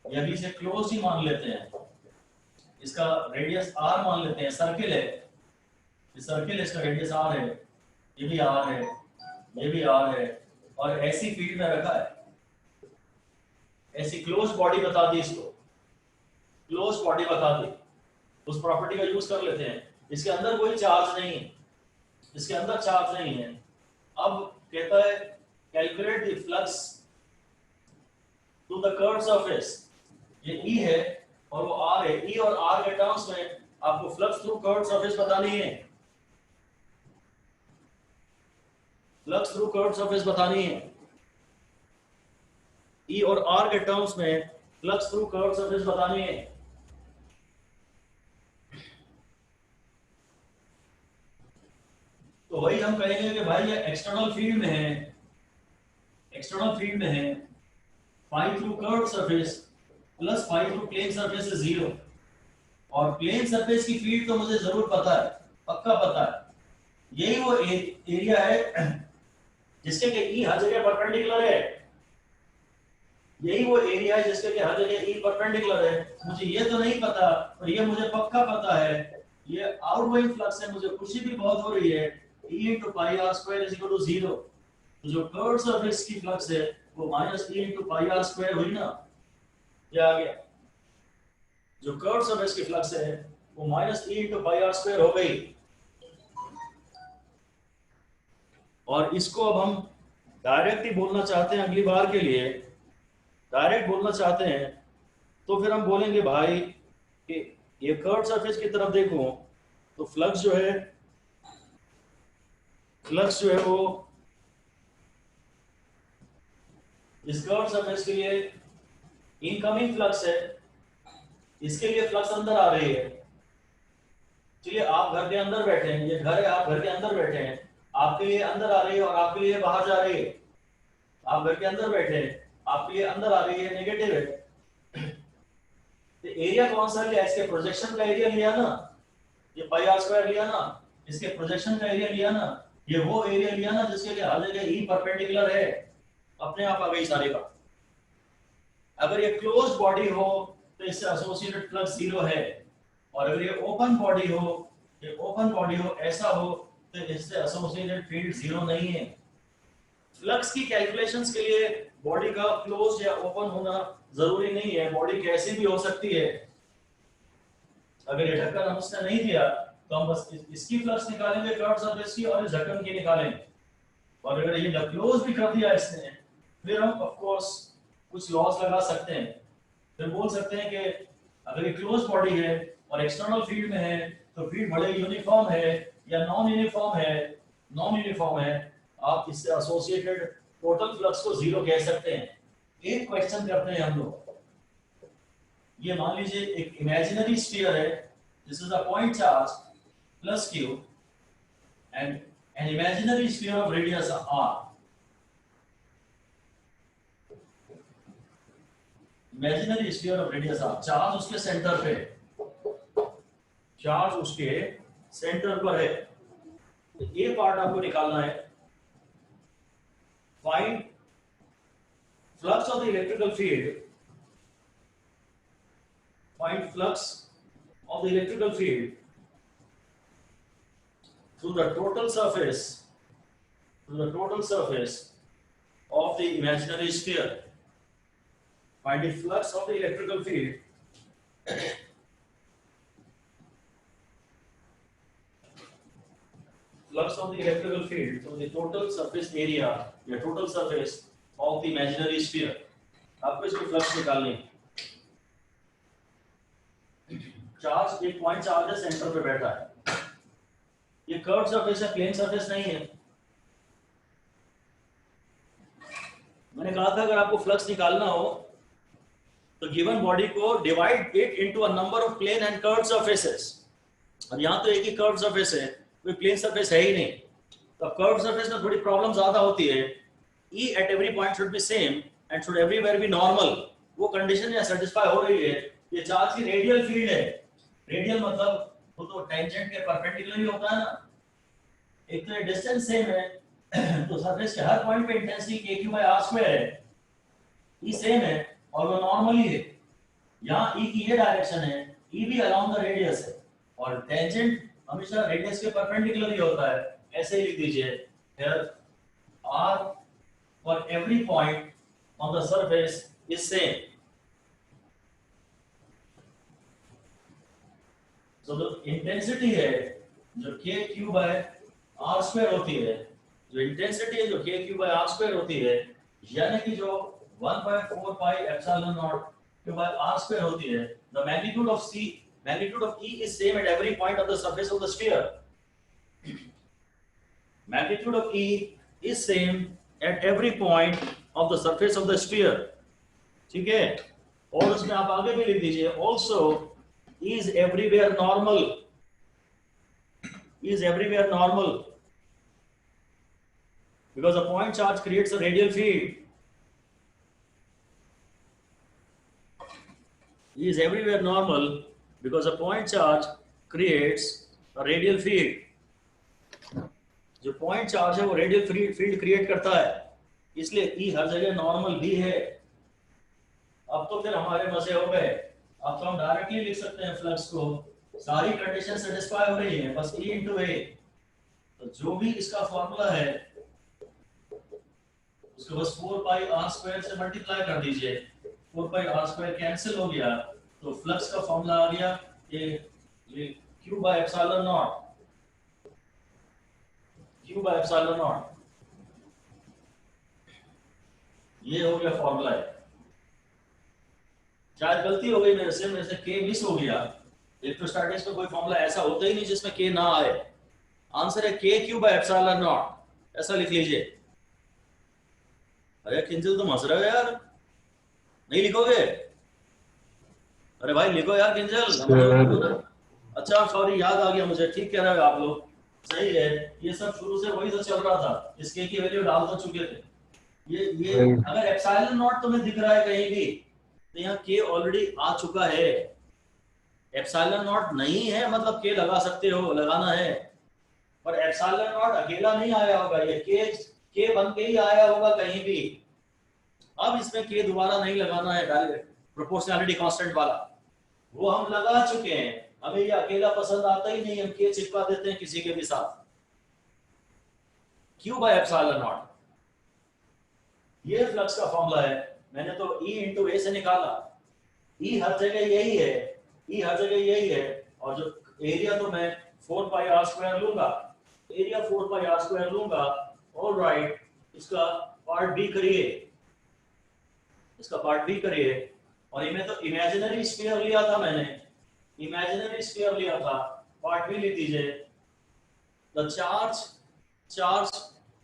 या भी इसे क्लोज ही मान लेते हैं, इसका रेडियस r मान लेते हैं। सर्किल है, ये सर्किल, इसका रेडियस r है, ये भी r है, ये भी r है और ऐसी फील्ड में रखा है, ऐसी क्लोज बॉडी बता दी, इसको क्लोज बॉडी बता दी। उस प्रॉपर्टी का यूज कर लेते हैं। इसके अंदर कोई चार्ज नहीं है, इसके अंदर चार्ज नहीं है। अब कहता है calculate the flux to the curve surface. ये E है और वो R है। E और R के टर्म्स में आपको फ्लक्स थ्रू कर्व सरफेस बतानी है, फ्लक्स थ्रू कर्व सरफेस बतानी है। E और R के टर्म्स में फ्लक्स थ्रू कर्व सरफेस बतानी है। तो वही हम कहेंगे कि भाई ये एक्सटर्नल फील्ड में है, एक्सटर्नल फील्ड में है, phi through curve surface plus phi through plane surface is zero. और प्लेन सरफेस की फील्ड तो मुझे जरूर पता है, पक्का पता है। यही वो एरिया है जिसके कि E हर जगह परपेंडिकुलर है, यही वो एरिया है जिसके कि हर जगह E परपेंडिकुलर है। मुझे ये तो नहीं पता, पर ये मुझे पक्का पता है, ये आउटगोइंग फ्लक्स है। मुझे खुशी भी बहुत हो रही है, E into pi r square is equal to 0। तो जो कर्व सरफेस की फ्लक्स है वो minus E into pi r square हुई ना, ये आ गया। जो कर्व सरफेस की फ्लक्स है वो minus E into pi r square हो गई। और इसको अब हम डायरेक्ट ही बोलना चाहते हैं अगली बार के लिए, डायरेक्ट बोलना चाहते हैं तो फिर हम बोलेंगे भाई कि ये कर्व सरफेस की तरफ देखो तो फ्लक्स जो है वो इस कर्व सरफेस के लिए इनकमिंग फ्लक्स है, इसके लिए फ्लक्स अंदर आ रही है। चलिए आप घर के अंदर बैठे हैं, ये घर है, आप घर के अंदर बैठे हैं, आपके लिए अंदर आ रही है और आपके लिए बाहर जा रही है। आप घर के अंदर बैठे हैं, आपके लिए अंदर आ रही है, नेगेटिव है। तो एरिया कौन सा लिया? इसके प्रोजेक्शन का एरिया लिया ना, ये पाई आर स्क्वायर लिया ना, इसके प्रोजेक्शन का एरिया लिया ना, ये वो एरिया लिया ना जिसके लिए हर जगह ई परपेंडिकुलर है, अपने आप आ गई सारी बात। अगर ये क्लोज्ड बॉडी हो तो इससे एसोसिएटेड फ्लक्स 0 है, और अगर ये ओपन बॉडी हो, ऐसा हो तो इससे एसोसिएटेड फील्ड 0 नहीं है। फ्लक्स की कैलकुलेशंस के लिए बॉडी का क्लोज या ओपन होना जरूरी नहीं है, बॉडी कैसी भी हो सकती है। अगर ये ढक्कन हमने नहीं दिया तो हम बस इसकी फ्लक्स निकालेंगे कर्व सरफेस की और इस ढक्कन की निकालेंगे। और अगर ये क्लोज भी कर दिया इसने, फिर हम ऑफ कोर्स कुछ लॉस लगा सकते हैं। फिर बोल सकते हैं कि अगर ये क्लोज बॉडी है और एक्सटर्नल फील्ड में है तो फील्ड बड़े यूनिफॉर्म है या नॉन यूनिफॉर्म है, आप इससे एसोसिएटेड टोटल फ्लक्स को 0 कह सकते हैं। एक क्वेश्चन करते हैं हम लोग, ये मान लीजिए एक इमेजिनरी स्फीयर है, this is a point charge plus q and an imaginary sphere of radius r। Imaginary sphere of radius r, charge उसके सेंटर पे, चार्ज उसके सेंटर पर है। तो ये पार्ट आपको निकालना है। Find flux of the electrical field, find flux of the electrical field through the total surface of the imaginary sphere. Find the flux of the electrical field through the total surface area या total surface of the imaginary sphere। आपको इसकी flux निकालनी है। Charge एक point charge है, centre पे बैठा है, ये कर्व सरफेस है, प्लेन सरफेस नहीं है। मैंने कहा था अगर आपको फ्लक्स निकालना हो तो गिवन बॉडी को divide it into a number of plane and curve surfaces. और यहाँ तो एक ही कर्व सरफेस है, कोई प्लेन सरफेस है ही नहीं, तो कर्व सरफेस में थोड़ी प्रॉब्लम ज्यादा होती है। E at every point should be same and should everywhere be normal। वो कंडीशन यहाँ सेटिस्फाई हो रही है। ये चार्ज की रेडियल फील्ड है, रेडियल मतलब वो तो टेंजेंट के परपेंडिकुलर ही होता है ना। एक तो डिस्टेंस सेम है तो सरफेस के हर पॉइंट पे इंटेंसिटी kq/r² है, ई सेम है और वो नॉर्मली है। यहाँ ई की ये डायरेक्शन है, ई भी अराउंड द रेडियस है और टेंजेंट हमेशा रेडियस के परपेंडिकुलर ही होता है। ऐसे ही लिख दीजिए, here r for every point on the surface is same। तो जो इंटेंसिटी है जो kq/r² होती है, जो इंटेंसिटी है जो kq/r² होती है, यानी कि जो 1/4 pi epsilon naught q/r² होती है, the magnitude of E is same at every point of the surface of the sphere। Magnitude of E is same at every point of the surface of the sphere। ठीक है, और उसमें आप आगे भी लिख दीजिए, also is everywhere normal, because a point charge creates a radial field। Is everywhere normal because a point charge creates a radial field। जो point charge है वो radial field create करता है, इसलिए E हर जगह normal भी है। अब तो फिर हमारे मजे हो गए, अब तो हम डायरेक्टली लिख सकते हैं फ्लक्स को, सारी कंडीशन सेटिस्फाई हो रही है, बस E into A। तो जो भी इसका फॉर्मूला है उसको बस 4 पाई r स्क्वायर से मल्टीप्लाई कर दीजिए, 4 पाई r स्क्वायर कैंसिल हो गया, तो फ्लक्स का फॉर्मूला आ गया ये q by epsilon not, q by epsilon not, ये हो गया फॉर्मूला है। शायद गलती हो गई मेरे से k मिस हो गया। इलेक्ट्रोस्टैटिक्स में कोई फॉर्मूला ऐसा होता ही नहीं जिसमें k ना आए। आंसर है k Q by epsilon not, ऐसा लिख लीजिए। अरे किंजल तुम हंस रहे हो यार, नहीं लिखोगे? अरे भाई लिखो यार किंजल। अच्छा सॉरी, याद आ गया मुझे, ठीक कह रहे हो आप लोग, सही है। ये सब शुरू से वही तो चल रहा था, इस k की वैल्यू डाल तो चुके थे। ये अगर एप्सिलॉन नॉट तुम्हें दिख रहा है कहीं भी तो यहाँ k ऑलरेडी आ चुका है। एप्सिलॉन नॉट नहीं है मतलब k लगा सकते हो, लगाना है, पर एप्सिलॉन नॉट अकेला नहीं आया होगा, ये k बन के ही आया होगा कहीं भी। अब इसमें k दोबारा नहीं लगाना है, डायरेक्ट प्रोपोर्शनैलिटी कांस्टेंट वाला वो हम लगा चुके हैं। हमें ये अकेला पसंद आता ही नहीं, हम k चिपका देते हैं किसी के भी साथ। q बाय एप्सिलॉन नॉट, ये फ्लक्स का फॉर्मूला है। मैंने तो E इंटू ए से निकाला, E हर जगह यही है, E हर जगह यही है, और जो एरिया तो मैं 4 पाई r स्क्वायर लूंगा, एरिया 4 पाई r स्क्वायर लूंगा। ऑलराइट, इसका पार्ट बी करिए, इसका पार्ट बी करिए। और इनमें तो इमेजिनरी स्फीयर लिया था मैंने, इमेजिनरी स्फीयर लिया था, पार्ट बी लिख दीजिए। The charge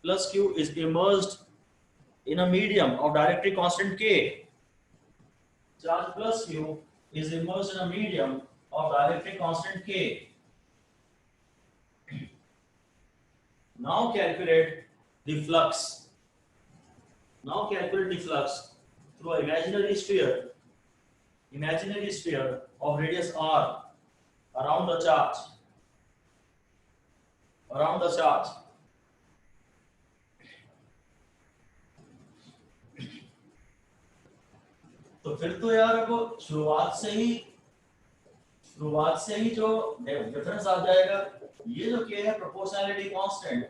plus q is immersed in a medium of dielectric constant k. Charge plus q is immersed in a medium of dielectric constant k. Now calculate the flux. Now calculate the flux through an imaginary sphere of radius r around the charge. Around the charge. तो फिर तो यार वो शुरुआत से ही जो difference आ जाएगा। ये जो k है प्रोपोर्शनैलिटी कांस्टेंट,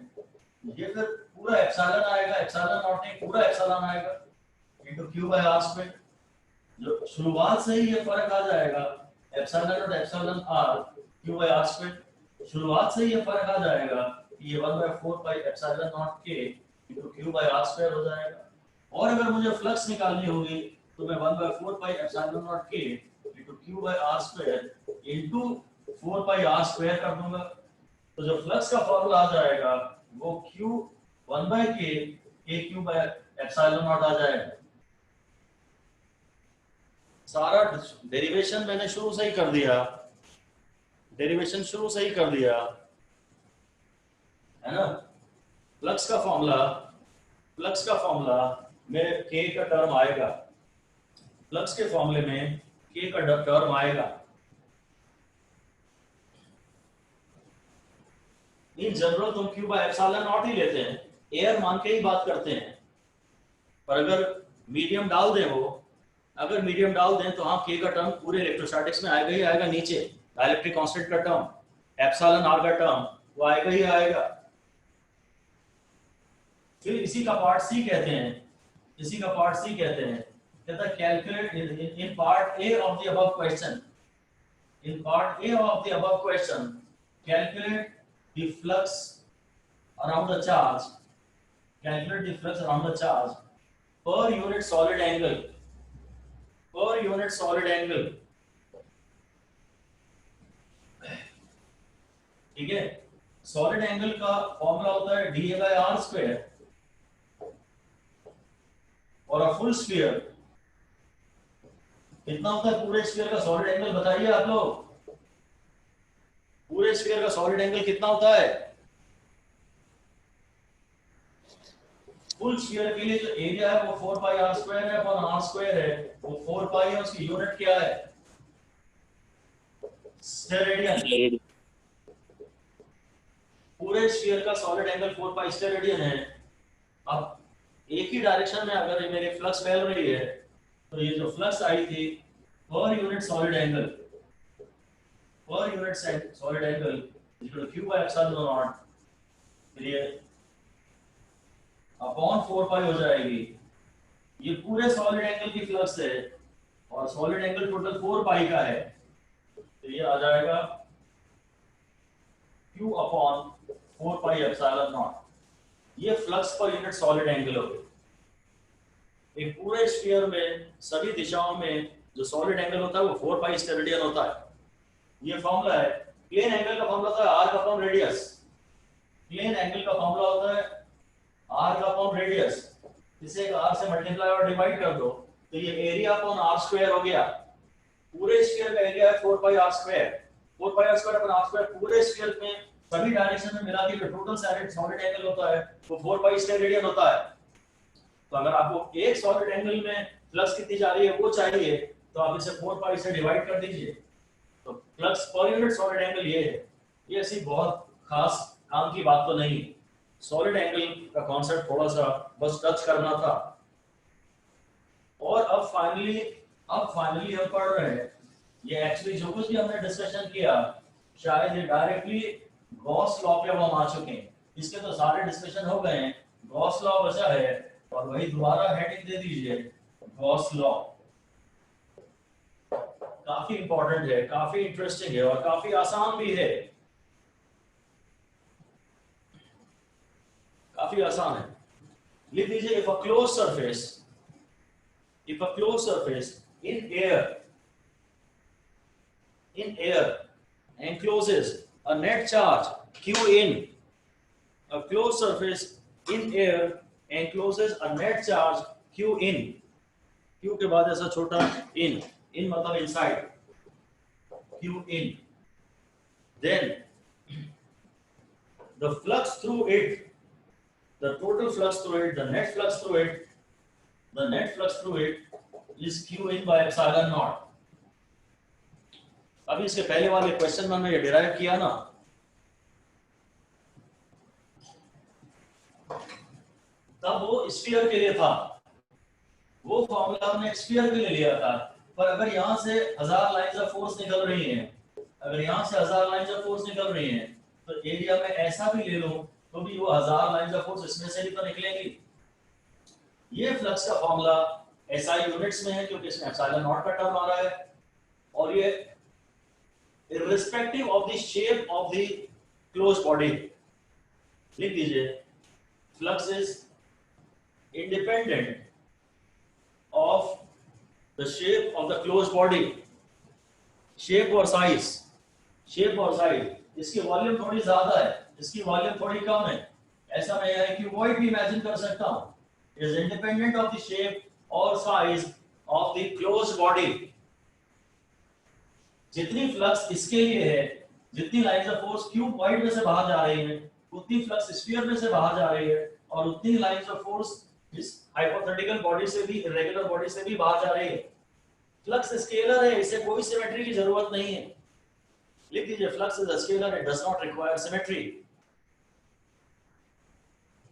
ये फिर पूरा एप्सिलॉन आएगा, एप्सिलॉन नॉट नहीं, पूरा एप्सिलॉन आएगा into q by r square. जो शुरुआत से ही ये फर्क आ जाएगा, epsilon naught epsilon r q by r square, शुरुआत से ही ये फर्क आ जाएगा कि ये 1/4 pi epsilon naught k into q by r square हो जाएगा। और अगर मुझे फ्लक्स निकालनी होगी तो मैं 1/4 pi epsilon naught k into q by r square into 4 pi r square कर दूंगा। तो जो फ्लक्स का फॉर्मूला आ जाएगा वो q 1/k q by epsilon nought आ जाएगा। सारा डेरिवेशन मैंने शुरू से ही कर दिया, डेरिवेशन शुरू से ही कर दिया है ना। फ्लक्स का फॉर्मूला में k का टर्म आएगा, फ्लक्स के फॉर्मूले में k का टर्म आएगा। इन जनरल तुम q बाय एप्सिलॉन नॉट ही लेते हैं, एयर मान के ही बात करते हैं, पर अगर मीडियम डाल दें अगर मीडियम डाल दें तो हाँ k का टर्म पूरे इलेक्ट्रोस्टैटिक्स में आएगा ही आएगा। नीचे डाइलेक्ट्रिक कांस्टेंट का टर्म, एप्सिलॉन r का टर्म, वो आएगा ही आएगा। फिर इसी का पार्ट सी कहते हैं, कहता है calculate in part A of the above question, calculate the flux around the charge, per unit solid angle, ठीक है। सॉलिड एंगल का फॉर्मूला होता है dA by r स्क्वायर, और अ फुल स्फीयर कितना होता है? पूरे स्फीयर का सॉलिड एंगल बताइए आप लोग, पूरे स्फीयर का सॉलिड एंगल कितना होता है? फुल स्फीयर के लिए जो एरिया है वो 4 पाई r स्क्वायर है अपॉन r स्क्वायर है, वो 4 पाई है, उसकी यूनिट क्या है? स्टेरेडियन। पूरे स्फीयर का सॉलिड एंगल 4 पाई स्टेरेडियन है। अब एक ही डायरेक्शन में अगर मेरी फ्लक्स फैल रही है तो ये जो फ्लक्स आई थी पर unit solid angle equal to q by epsilon not, ये अपॉन 4 पाई हो जाएगी। ये पूरे सॉलिड एंगल की फ्लक्स है और सॉलिड एंगल टोटल 4 पाई का है, तो ये आ जाएगा Q upon 4 pi epsilon not. ये फ्लक्स पर यूनिट सॉलिड एंगल हो गई। एक पूरे स्फीयर में सभी दिशाओं में जो सॉलिड एंगल होता है वो 4 पाई स्टेरेडियन होता है। ये फॉर्मूला है। प्लेन एंगल का फॉर्मूला होता है arc upon radius. Plane angle का फॉर्मूला होता है आर्क अपॉन रेडियस। इसे एक आर्क से मल्टीप्लाई और डिवाइड कर दो तो ये एरिया अपॉन आर स्क्वायर हो गया। पूरे स्फीयर का एरिया है 4 pi r square. 4 pi r square upon r square पूरे स्फीयर में सभी डायरेक्शन में मिला के जो टोटल सॉलिड एंगल होता है वो 4 पाई स्टेरेडियन होता है। तो अगर आपको एक सॉलिड एंगल में फ्लक्स कितनी जा रही है वो चाहिए तो आप इसे 4 पाई से डिवाइड कर दीजिए। तो फ्लक्स पर यूनिट सॉलिड एंगल ये है। ये ऐसी बहुत खास काम की बात तो नहीं। सॉलिड एंगल का कॉन्सेप्ट थोड़ा सा बस टच करना था। और अब फाइनली हम पढ़ रहे हैं ये एक्चुअली जो कुछ भी हमने डिस्कशन किया शायद ये डायरेक्टली गॉस लॉ पे हम आ चुके हैं। इसके तो सारे डिस्कशन हो गए हैं। गॉस लॉ बचा है और वही दोबारा हेडिंग दे दीजिए गॉस लॉ। काफी इंपॉर्टेंट है, काफी इंटरेस्टिंग है और काफी आसान भी है। काफी आसान है। लिख लीजिए if a close surface in air encloses a net charge q in, a closed surface in air encloses a net charge q in, q के बाद ऐसा छोटा in मतलब inside, q in, then the flux through it, the total flux through it, the net flux through it is q in by epsilon naught। अभी इसके पहले वाले question में हमने ये डिराइव किया ना, तब वो स्फीयर के लिए था। वो फॉर्मूला हमने स्फीयर के लिए लिया था। पर अगर यहां से 1000 लाइंस ऑफ फोर्स निकल रही हैं, अगर यहां से 1000 लाइंस ऑफ फोर्स निकल रही हैं तो एरिया में ऐसा भी ले लो तो भी वो 1000 लाइंस ऑफ फोर्स इसमें से भी तो निकलेंगी। ये फ्लक्स का फॉर्मूला SI यूनिट्स में है क्योंकि इसमें एप्सिलॉन नॉट का टर्म आ रहा है और ये irrespective of the shape of the closed body। लिख दीजिए flux is independent of the shape of the closed body। shape और size, इसकी वॉल्यूम थोड़ी ज्यादा है, इसकी वॉल्यूम थोड़ी कम है। ऐसा मैं यहाँ क्यूबॉइड भी इमेजिन कर सकता हूँ। is independent of the shape or size of the closed body। जितनी फ्लक्स इसके लिए है, जितनी लाइंस ऑफ फोर्स क्यूबॉइड में से बाहर जा रही है उतनी फ्लक्स स्फीयर में से बाहर जा रही है और उतनी लाइंस ऑफ फोर्स इस हाइपोथेटिकल बॉडी से भी, इरेगुलर बॉडी से भी बाहर जा रही है। फ्लक्स स्केलर है, इसे कोई सिमेट्री की जरूरत नहीं है। लिख दीजिए flux is a scalar, it does not require symmetry.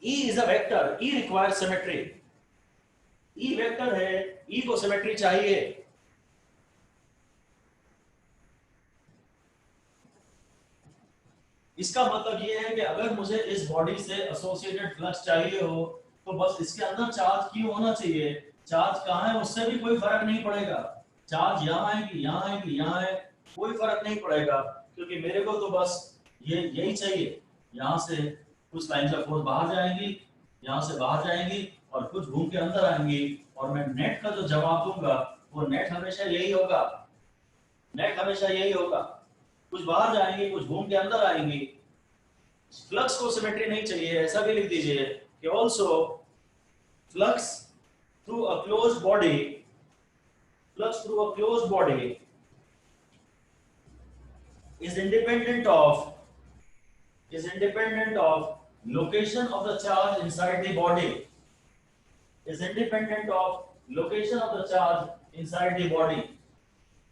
E is a vector, E requires symmetry। E vector है, E को सिमेट्री चाहिए। इसका मतलब ये है कि अगर मुझे इस बॉडी से एसोसिएटेड फ्लक्स चाहिए हो तो बस इसके अंदर चार्ज क्यों होना चाहिए। चार्ज कहाँ है उससे भी कोई फर्क नहीं पड़ेगा। चार्ज यहाँ है कि यहाँ है कि यहाँ है, कोई फर्क नहीं पड़ेगा क्योंकि मेरे को तो बस ये यही चाहिए। यहाँ से कुछ लाइंस ऑफ फोर्स बाहर जाएंगी, यहाँ से बाहर जाएंगी और कुछ घूम के अंदर आएंगी और मैं नेट का जो जवाब दूंगा वो नेट हमेशा यही होगा। नेट हमेशा यही होगा। कुछ बाहर जाएंगे, कुछ घूम के अंदर आएंगी। फ्लक्स को सिमेट्री नहीं चाहिए, ऐसा भी लिख दीजिए कि also flux through a closed body is independent of location of the charge inside the body।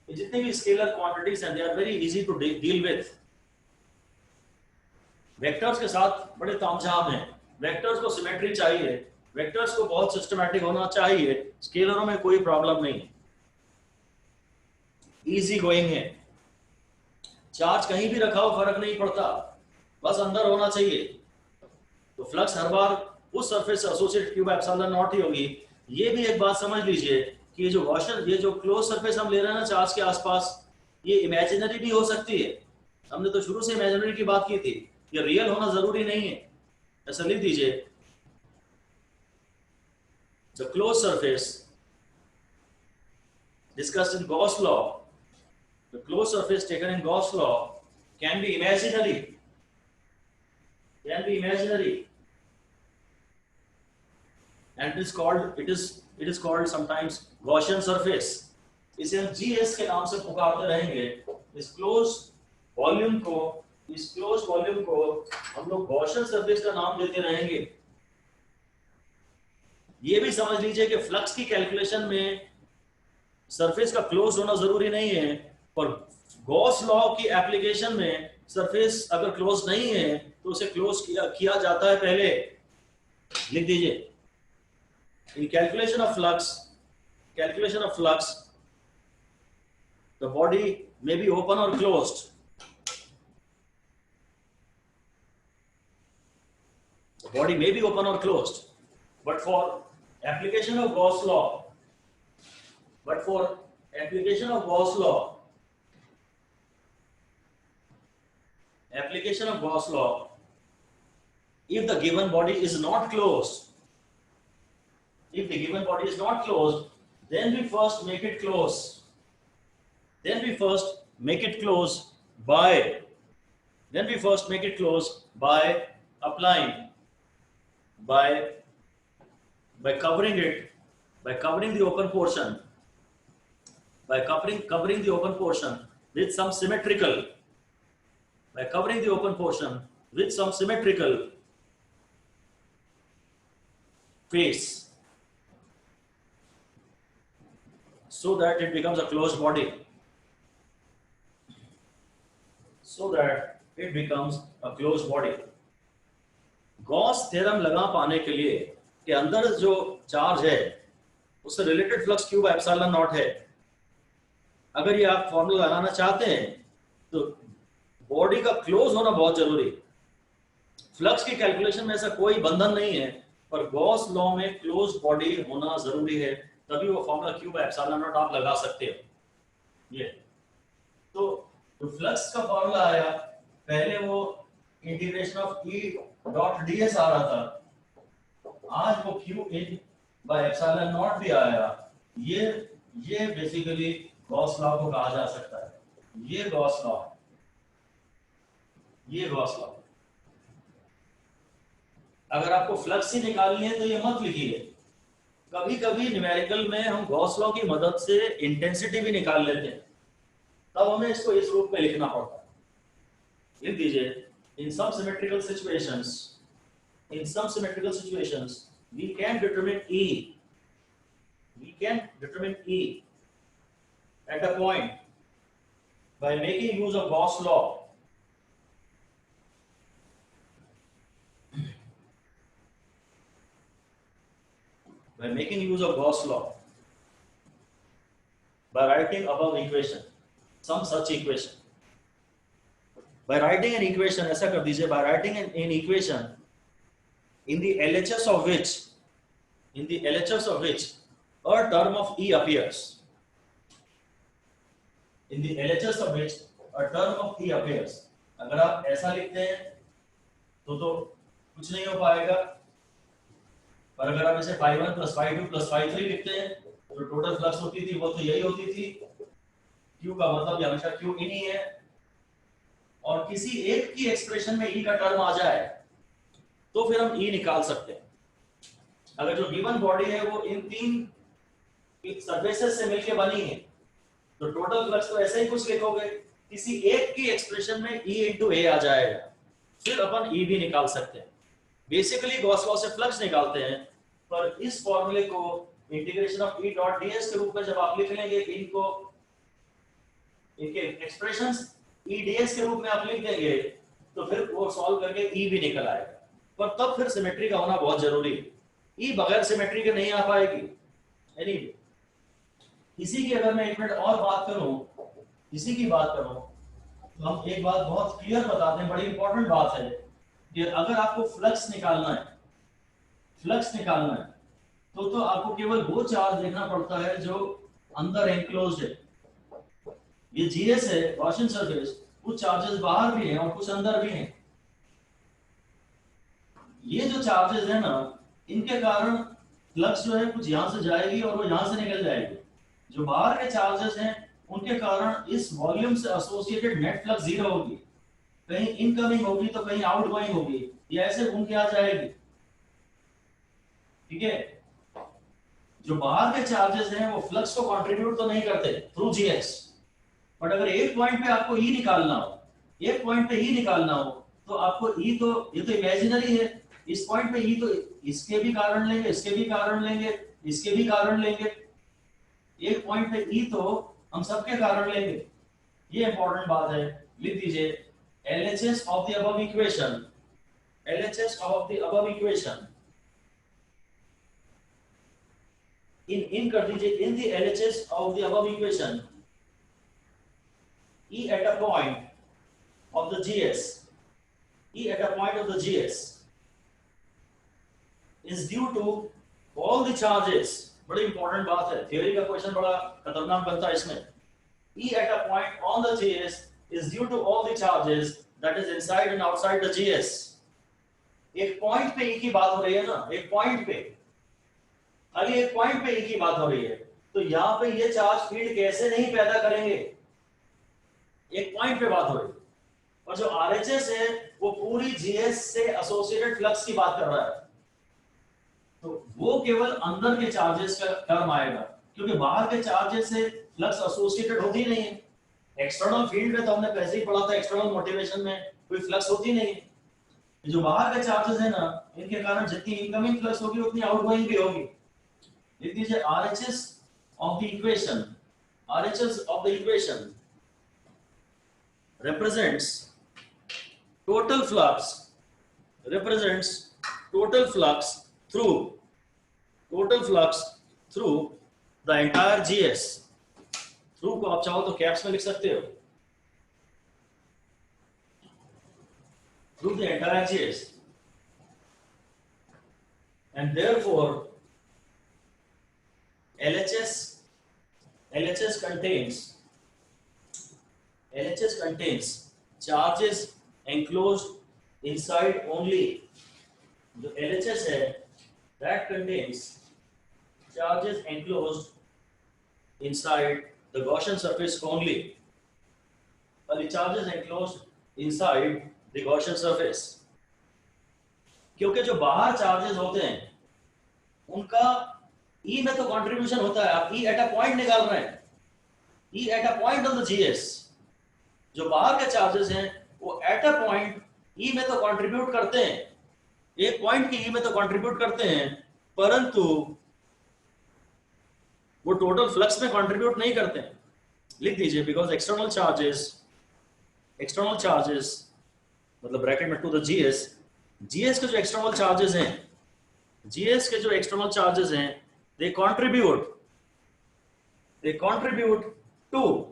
ये जितनी भी स्केलर क्वांटिटीज हैं, they are very easy to deal with। Vectors के साथ बड़े तामझाम हैं। वेक्टर्स को सिमेट्री चाहिए, वेक्टर्स को बहुत सिस्टमैटिक होना चाहिए। स्केलरों में कोई प्रॉब्लम नहीं है, इजी गोइंग है। चार्ज कहीं भी रखा हो फर्क नहीं पड़ता, बस अंदर होना चाहिए। तो फ्लक्स हर बार उस सरफेस से associated Q by epsilon not ही होगी। ये भी एक बात समझ लीजिए कि ये जो गॉसियन, ये जो क्लोज सरफेस हम ले रहे हैं ना चार्ज के आसपास, ये इमेजिनरी भी हो सकती है। हमने तो शुरू से इमेजिनरी की बात की थी, ये रियल होना जरूरी नहीं है। ऐसा लिख दीजिए, the close surface discussed in Gauss law, the closed surface taken in Gauss law can be imaginary, and it is called sometimes Gaussian surface. इसे हम GS के नाम से पुकारते रहेंगे। इस क्लोज वॉल्यूम को हम लोग Gaussian surface का नाम देते रहेंगे। ये भी समझ लीजिए कि फ्लक्स की कैलकुलेशन में सरफेस का क्लोज होना जरूरी नहीं है, पर गॉस लॉ की एप्लीकेशन में सरफेस अगर क्लोज नहीं है तो उसे क्लोज किया जाता है पहले। लिख दीजिए, इन calculation of flux the body may be open और closed. The body may be open or closed, but for application of Gauss law, if the given body is not closed, then we first make it close. By applying, by covering it, by covering the open portion with some symmetrical, face, so that it becomes a closed body. Gauss theorem लगा पाने के लिए कि अंदर जो charge है उससे related flux Q by epsilon nought है। अगर ये आप फॉर्मूला लगाना चाहते हैं तो बॉडी का क्लोज होना बहुत जरूरी है। फ्लक्स की कैलकुलेशन में ऐसा कोई बंधन नहीं है, पर गॉस लॉ में क्लोज बॉडी होना जरूरी है, तभी वो formula Q by epsilon not आप लगा सकते हो। ये तो फ्लक्स का फॉर्मूला आया, पहले वो integration of E dot ds आ रहा था, आज वो Q in by epsilon not भी आया। ये बेसिकली गॉस लॉ को कहा जा सकता है। ये गॉस लॉ। अगर आपको फ्लक्स ही निकालनी है तो ये मत लिखिए। कभी कभी न्यूमेरिकल में हम गॉस लॉ की मदद से इंटेंसिटी भी निकाल लेते हैं, तब हमें इसको इस रूप में लिखना पड़ता है। लिख दीजिए, in some symmetrical situations we can determine E at a point by making use of Gauss law. By writing above equation, some such equation. By writing an equation, ऐसा कर दीजिए, by writing an equation in the LHS of which a term of E appears. अगर आप ऐसा लिखते हैं तो कुछ नहीं हो पाएगा, पर अगर आप इसे phi1 plus phi2 plus phi3 लिखते हैं तो टोटल फ्लक्स होती थी वो तो यही होती थी। Q का मतलब हमेशा Q इन ही है, और किसी एक की एक्सप्रेशन में E का टर्म आ जाए तो फिर हम E निकाल सकते हैं। अगर जो गिवन बॉडी है वो इन तीन सरफेसेस से मिलकर बनी है तो टोटल फ्लक्स तो ऐसे ही कुछ लिखोगे, किसी एक की एक्सप्रेशन में E into A आ जाएगा, फिर अपन E भी निकाल सकते हैं। बेसिकली गॉस लॉ से फ्लक्स निकालते हैं, पर इस फॉर्मूले को integration of E dot ds के रूप में जब आप लिख लेंगे, इनको इनके एक्सप्रेशंस EDS के रूप में आप लिख देंगे तो फिर वो सॉल्व करके E भी निकल आएगा। पर तब फिर सिमेट्री का होना बहुत जरूरी है। E बगैर सिमेट्री के नहीं आ पाएगी। anyway, इसी की अगर मैं एक मिनट और बात करूं तो हम एक बात बहुत क्लियर बता दें, बड़ी इंपॉर्टेंट बात है कि अगर आपको फ्लक्स निकालना है फ्लक्स निकालना है तो आपको केवल वो चार्ज देखना पड़ता है जो अंदर एनक्लोज्ड है। ये जीएस है गॉसियन सरफेस, कुछ चार्जेस बाहर भी हैं और कुछ अंदर भी हैं। ये जो चार्जेस है ना, इनके कारण फ्लक्स जो है कुछ यहां से जाएगी और वो यहां से निकल जाएगी। जो बाहर के चार्जेस हैं उनके कारण इस वॉल्यूम से एसोसिएटेड नेट फ्लक्स जीरो होगी, कहीं इनकमिंग होगी तो कहीं आउटगोइंग होगी, ये ऐसे घूम के आ जाएगी। ठीक है, जो बाहर के चार्जेस हैं वो फ्लक्स को कंट्रीब्यूट तो नहीं करते थ्रू जीएस, बट अगर एक पॉइंट पे आपको ई निकालना हो, एक पॉइंट पे ई निकालना हो तो आपको ई तो ये तो इमेजिनरी है, इस पॉइंट पे ई तो इसके भी कारण लेंगे, इसके भी कारण लेंगे, इसके भी कारण लेंगे, एक पॉइंट पे ई तो हम सबके कारण लेंगे। ये इंपॉर्टेंट बात है, लिख दीजिए LHS of the above equation, LHS of the above equation in कर दीजिए in the LHS of the above equation E at a point of the GS, E at a point of the GS is due to all the charges। बड़ी important बात है, theory का question बड़ा खतरनाक बनता है इसमें। E at a point on the GS is due to all the charges that is inside and outside the GS। एक पॉइंट पे E की बात हो रही है ना, एक पॉइंट पे, खाली एक पॉइंट पे E की बात हो रही है, तो यहाँ पे ये चार्ज फील्ड कैसे नहीं पैदा करेंगे, एक पॉइंट पे बात हो रही है। और जो RHS है वो पूरी GS से एसोसिएटेड फ्लक्स की बात कर रहा है, तो वो केवल अंदर के चार्जेस का टर्म आएगा, क्योंकि बाहर के चार्जेस से फ्लक्स एसोसिएटेड होती नहीं है। एक्सटर्नल फील्ड में तो हमने पहले ही पढ़ा था, एक्सटर्नल मोटिवेशन में कोई फ्लक्स होती नहीं है। जो बाहर के चार्जेस है ना, इनके कारण जितनी इनकमिंग फ्लक्स होगी उतनी आउटगोइंग भी होगी। लिख दीजिए RHS of the equation, RHS of the equation represents total flux, represents total flux through the entire GS। Through को आप चाहो तो कैप्स में लिख सकते हो, through the entire GS, and therefore LHS contains charges enclosed inside only। जो LHS है that contains charges enclosed inside the Gaussian surface only, or the charges enclosed inside the Gaussian surface। क्योंकि जो बाहर charges होते हैं उनका E में तो कंट्रीब्यूशन होता है, आप E एट अ पॉइंट निकाल रहे हैं, E at a point on the GS। जो बाहर के चार्जेस हैं वो एट अ पॉइंट E में तो कंट्रीब्यूट करते हैं, एक पॉइंट की E में तो कंट्रीब्यूट करते हैं, परंतु वो टोटल फ्लक्स में कंट्रीब्यूट नहीं करते हैं। लिख दीजिए बिकॉज एक्सटर्नल चार्जेस मतलब ब्रैकेट में टू द GS के जो एक्सटर्नल चार्जेस हैं, GS के जो एक्सटर्नल चार्जेस हैं, they contribute to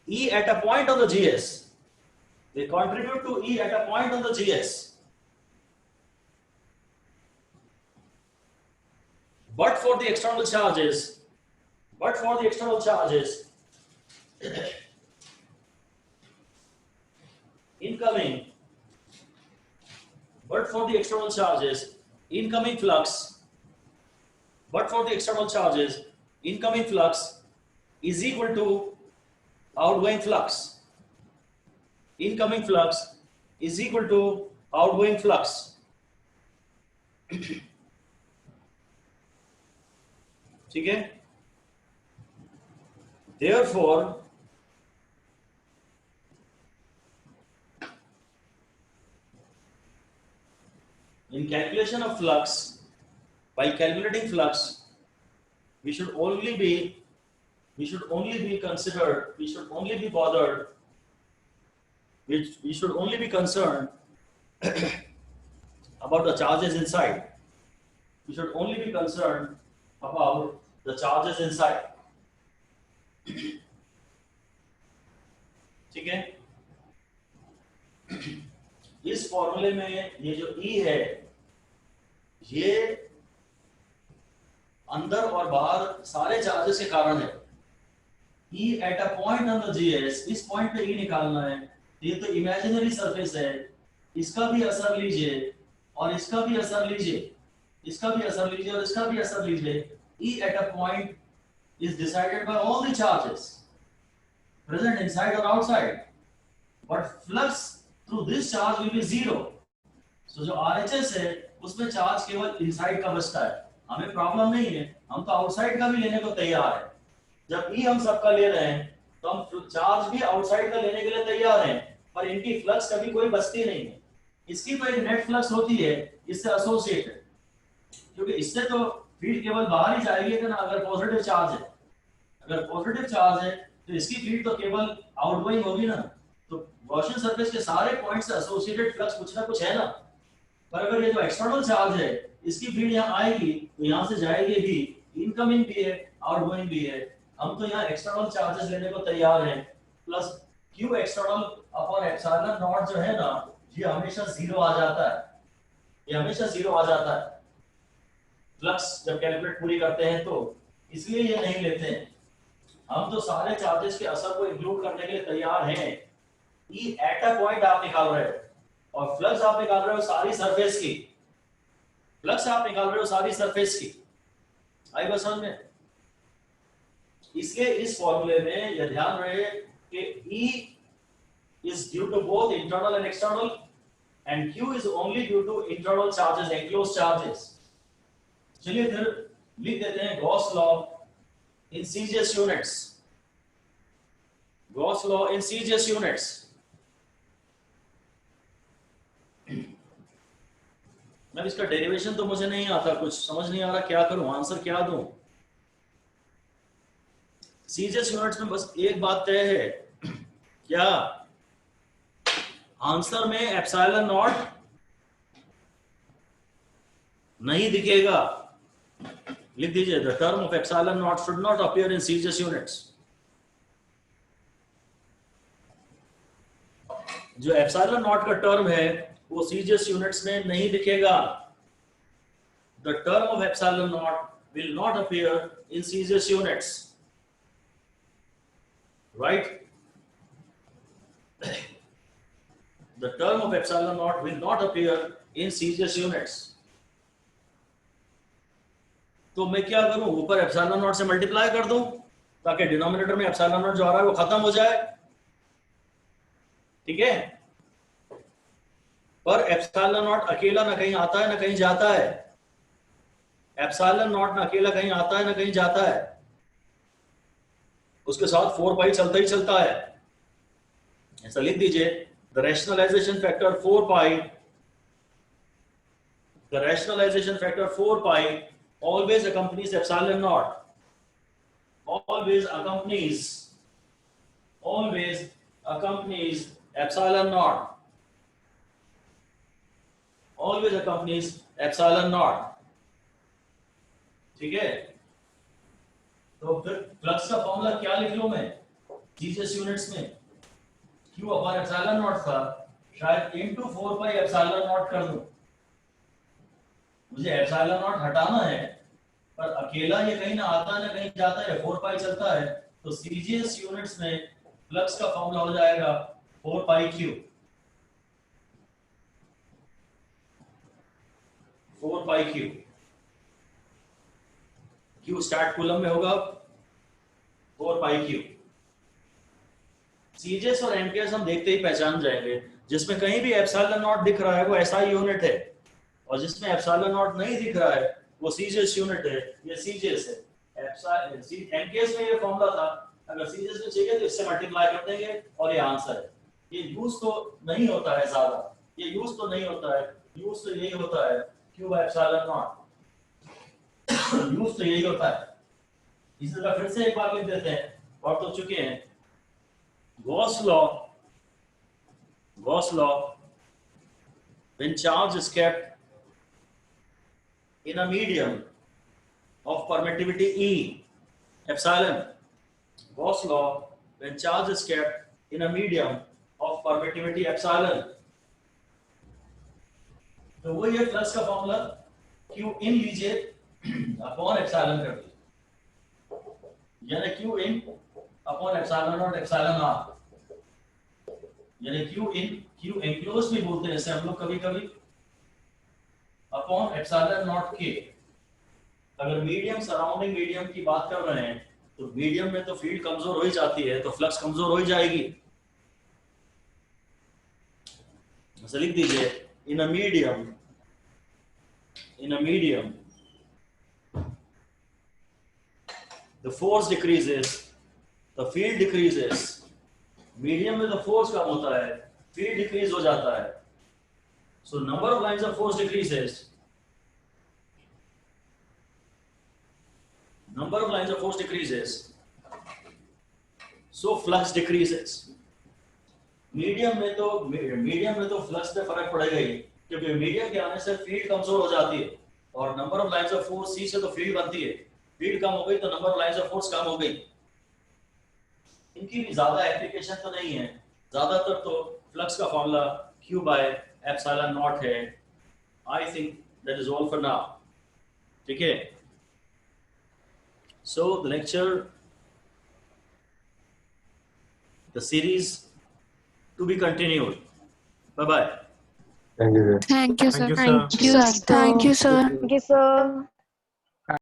E at a point on the GS, they contribute to E at a point on the GS, but for the external charges incoming flux is equal to outgoing flux। Incoming flux is equal to outgoing flux। ठीक है, therefore in calculation of flux, by calculating flux, we should only be concerned about the charges inside। We should only be concerned about the charges inside। ठीक है, इस फॉर्मूले में ये जो E है ये अंदर और बाहर सारे चार्जेस के कारण है। E at a point on the GS, इस पॉइंट पे E निकालना है। ये तो इमेजिनरी सरफेस है, इसका भी असर लीजिए और इसका भी असर लीजिए, इसका भी असर लीजिए और इसका भी असर लीजिए। E at a point is decided by all the charges present inside or outside, but flux through this charge will be zero. So जो RHS है उसमें चार्ज केवल इनसाइड का बचता है। हमें प्रॉब्लम नहीं है, हम तो आउटसाइड का भी लेने को तैयार है। जब E हम सबका ले रहे हैं तो हम चार्ज भी आउटसाइड का लेने के लिए तैयार हैं, पर इनकी फ्लक्स कभी कोई बचती नहीं है। इसकी तो एक नेट फ्लक्स होती है इससे एसोसिएटेड, क्योंकि इससे तो फील्ड केवल बाहर ही जाएगी ना अगर पॉजिटिव चार्ज है। अगर पॉजिटिव चार्ज है तो इसकी फील्ड तो केवल आउटगोइंग होगी ना। तो गॉसियन सरफेस के सारे पॉइंट से एसोसिएटेड फ्लक्स कुछ ना कुछ है ना। पर अगर ये जो एक्सटर्नल चार्ज है इसकी फील्ड यहाँ आएगी तो यहाँ से जाएगी भी, इनकमिंग भी है आउटगोइंग भी है। हम तो यहाँ एक्सटर्नल चार्जेस लेने को तैयार हैं, plus Q external upon epsilon not जो है ना ये हमेशा जीरो आ जाता है, ये हमेशा जीरो आ जाता है फ्लक्स जब कैलकुलेट पूरी करते हैं तो, इसलिए ये नहीं लेते हैं। हम तो सारे चार्जेस के असर को इंक्लूड करने के लिए तैयार हैं। ई एट अ पॉइंट आप निकाल रहे हो और फ्लक्स आप निकाल रहे हो सारी सरफेस की, फ्लक्स आप निकाल रहे हो सारी सरफेस की। आई बात समझ में? इसलिए इस फॉर्मूले में यह ध्यान रहे कि E is due to both internal and external and Q is only due to internal charges, enclosed charges. चलिए फिर लिख देते हैं Gauss law in CGS units. Gauss law in CGS units. मैं इसका डेरिवेशन तो मुझे नहीं आता, कुछ समझ नहीं आ रहा क्या करूं, आंसर क्या दूं। CGS यूनिट्स में बस एक बात तय है, क्या आंसर में एप्सिलॉन नॉट नहीं दिखेगा। लिख दीजिए the term of epsilon not should not appear in CGS units. जो एप्सिलॉन नॉट का टर्म है वो CGS यूनिट्स में नहीं दिखेगा। The term of epsilon not will not appear in CGS units, right? The term of epsilon naught will not appear in CGS units. तो मैं क्या करूं, ऊपर एप्सिलॉन नॉट से मल्टीप्लाई कर दूं ताकि डिनोमिनेटर में एप्सिलॉन नॉट जो आ रहा है वो खत्म हो जाए, ठीक है। पर एप्सिलॉन नॉट अकेला ना कहीं आता है ना कहीं जाता है। एप्सिलॉन नॉट ना अकेला कहीं आता है ना कहीं जाता है, उसके साथ 4 पाई चलता ही चलता है। ऐसा लिख दीजिए the rationalisation factor 4 pi, the rationalisation factor 4 pi always accompanies epsilon naught, always accompanies epsilon naught, always accompanies epsilon naught, ठीक है। तो फिर फ्लक्स का फॉर्मूला क्या लिख लूं मैं CGS यूनिट्स में? Q अपॉन एप्सिलॉन नॉट था, शायद इनटू 4 पाई एप्सिलॉन नॉट कर दूं। मुझे एप्सिलॉन नॉट हटाना है पर अकेला ये कहीं ना आता है ना कहीं जाता है, 4 पाई चलता है। तो CGS यूनिट्स में फ्लक्स का फॉर्मूला हो जाएगा 4 पाई Q, 4 पाई Q। Q स्टार्ट कूलम में होगा 4 पाई Q। CGS और MKS हम देखते ही पहचान जाएंगे, जिसमें कहीं भी एप्सिलॉन नॉट दिख रहा है वो SI यूनिट है, और जिसमें एप्सिलॉन नॉट नहीं दिख रहा है वो CGS यूनिट है, ये CGS है। MKS में ये फॉर्मूला था, अगर CGS में चाहिए तो इससे मल्टीप्लाई कर देंगे और ये आंसर है। ये यूज तो नहीं होता है ज्यादा, ये यूज तो नहीं होता है, यूज तो यही होता है Q by epsilon not, use तो यही होता है। इसी तरह फिर से एक बार लिख देते हैं, और तो चुके हैं। Gauss law, when charge is kept in a medium of permittivity E, epsilon. Gauss law, when charge is kept in a medium of permittivity epsilon, तो वही है फ्लक्स का फॉर्मूला, क्यू इन लीजिए अपॉन एप्सिलॉन कर दीजिए, यानी q in upon epsilon naught epsilon r, यानी q in, q enclose भी बोलते हैं इसे हम लोग कभी कभी, अपॉन एप्सिलॉन नॉट के। अगर मीडियम सराउंडिंग मीडियम की बात कर रहे हैं तो मीडियम में तो फील्ड कमजोर हो ही जाती है, तो फ्लक्स कमजोर हो ही जाएगी। ऐसे लिख दीजिए, in a medium the force decreases, the field decreases। Medium में तो फोर्स कम होता है, फील्ड डिक्रीज हो जाता है, so number of lines of force decreases, number of lines of force decreases, so flux decreases। Medium में तो फ्लक्स में फर्क पड़ेगा ही, क्योंकि मीडियम के आने से फील्ड कमजोर हो जाती है, और number of lines of force सी से तो फील्ड बनती है, फील्ड कम हो गई तो number of lines of force कम हो गई। इनकी भी ज्यादा एप्लीकेशन तो नहीं है, ज्यादातर तो फ्लक्स का formula Q by epsilon nought है। I think that is all for now, ठीक है। So the lecture, the series to be continued. Bye bye. Thank you, sir. Thank you, sir. Thank you, sir. Thank you, sir. Thank you, sir.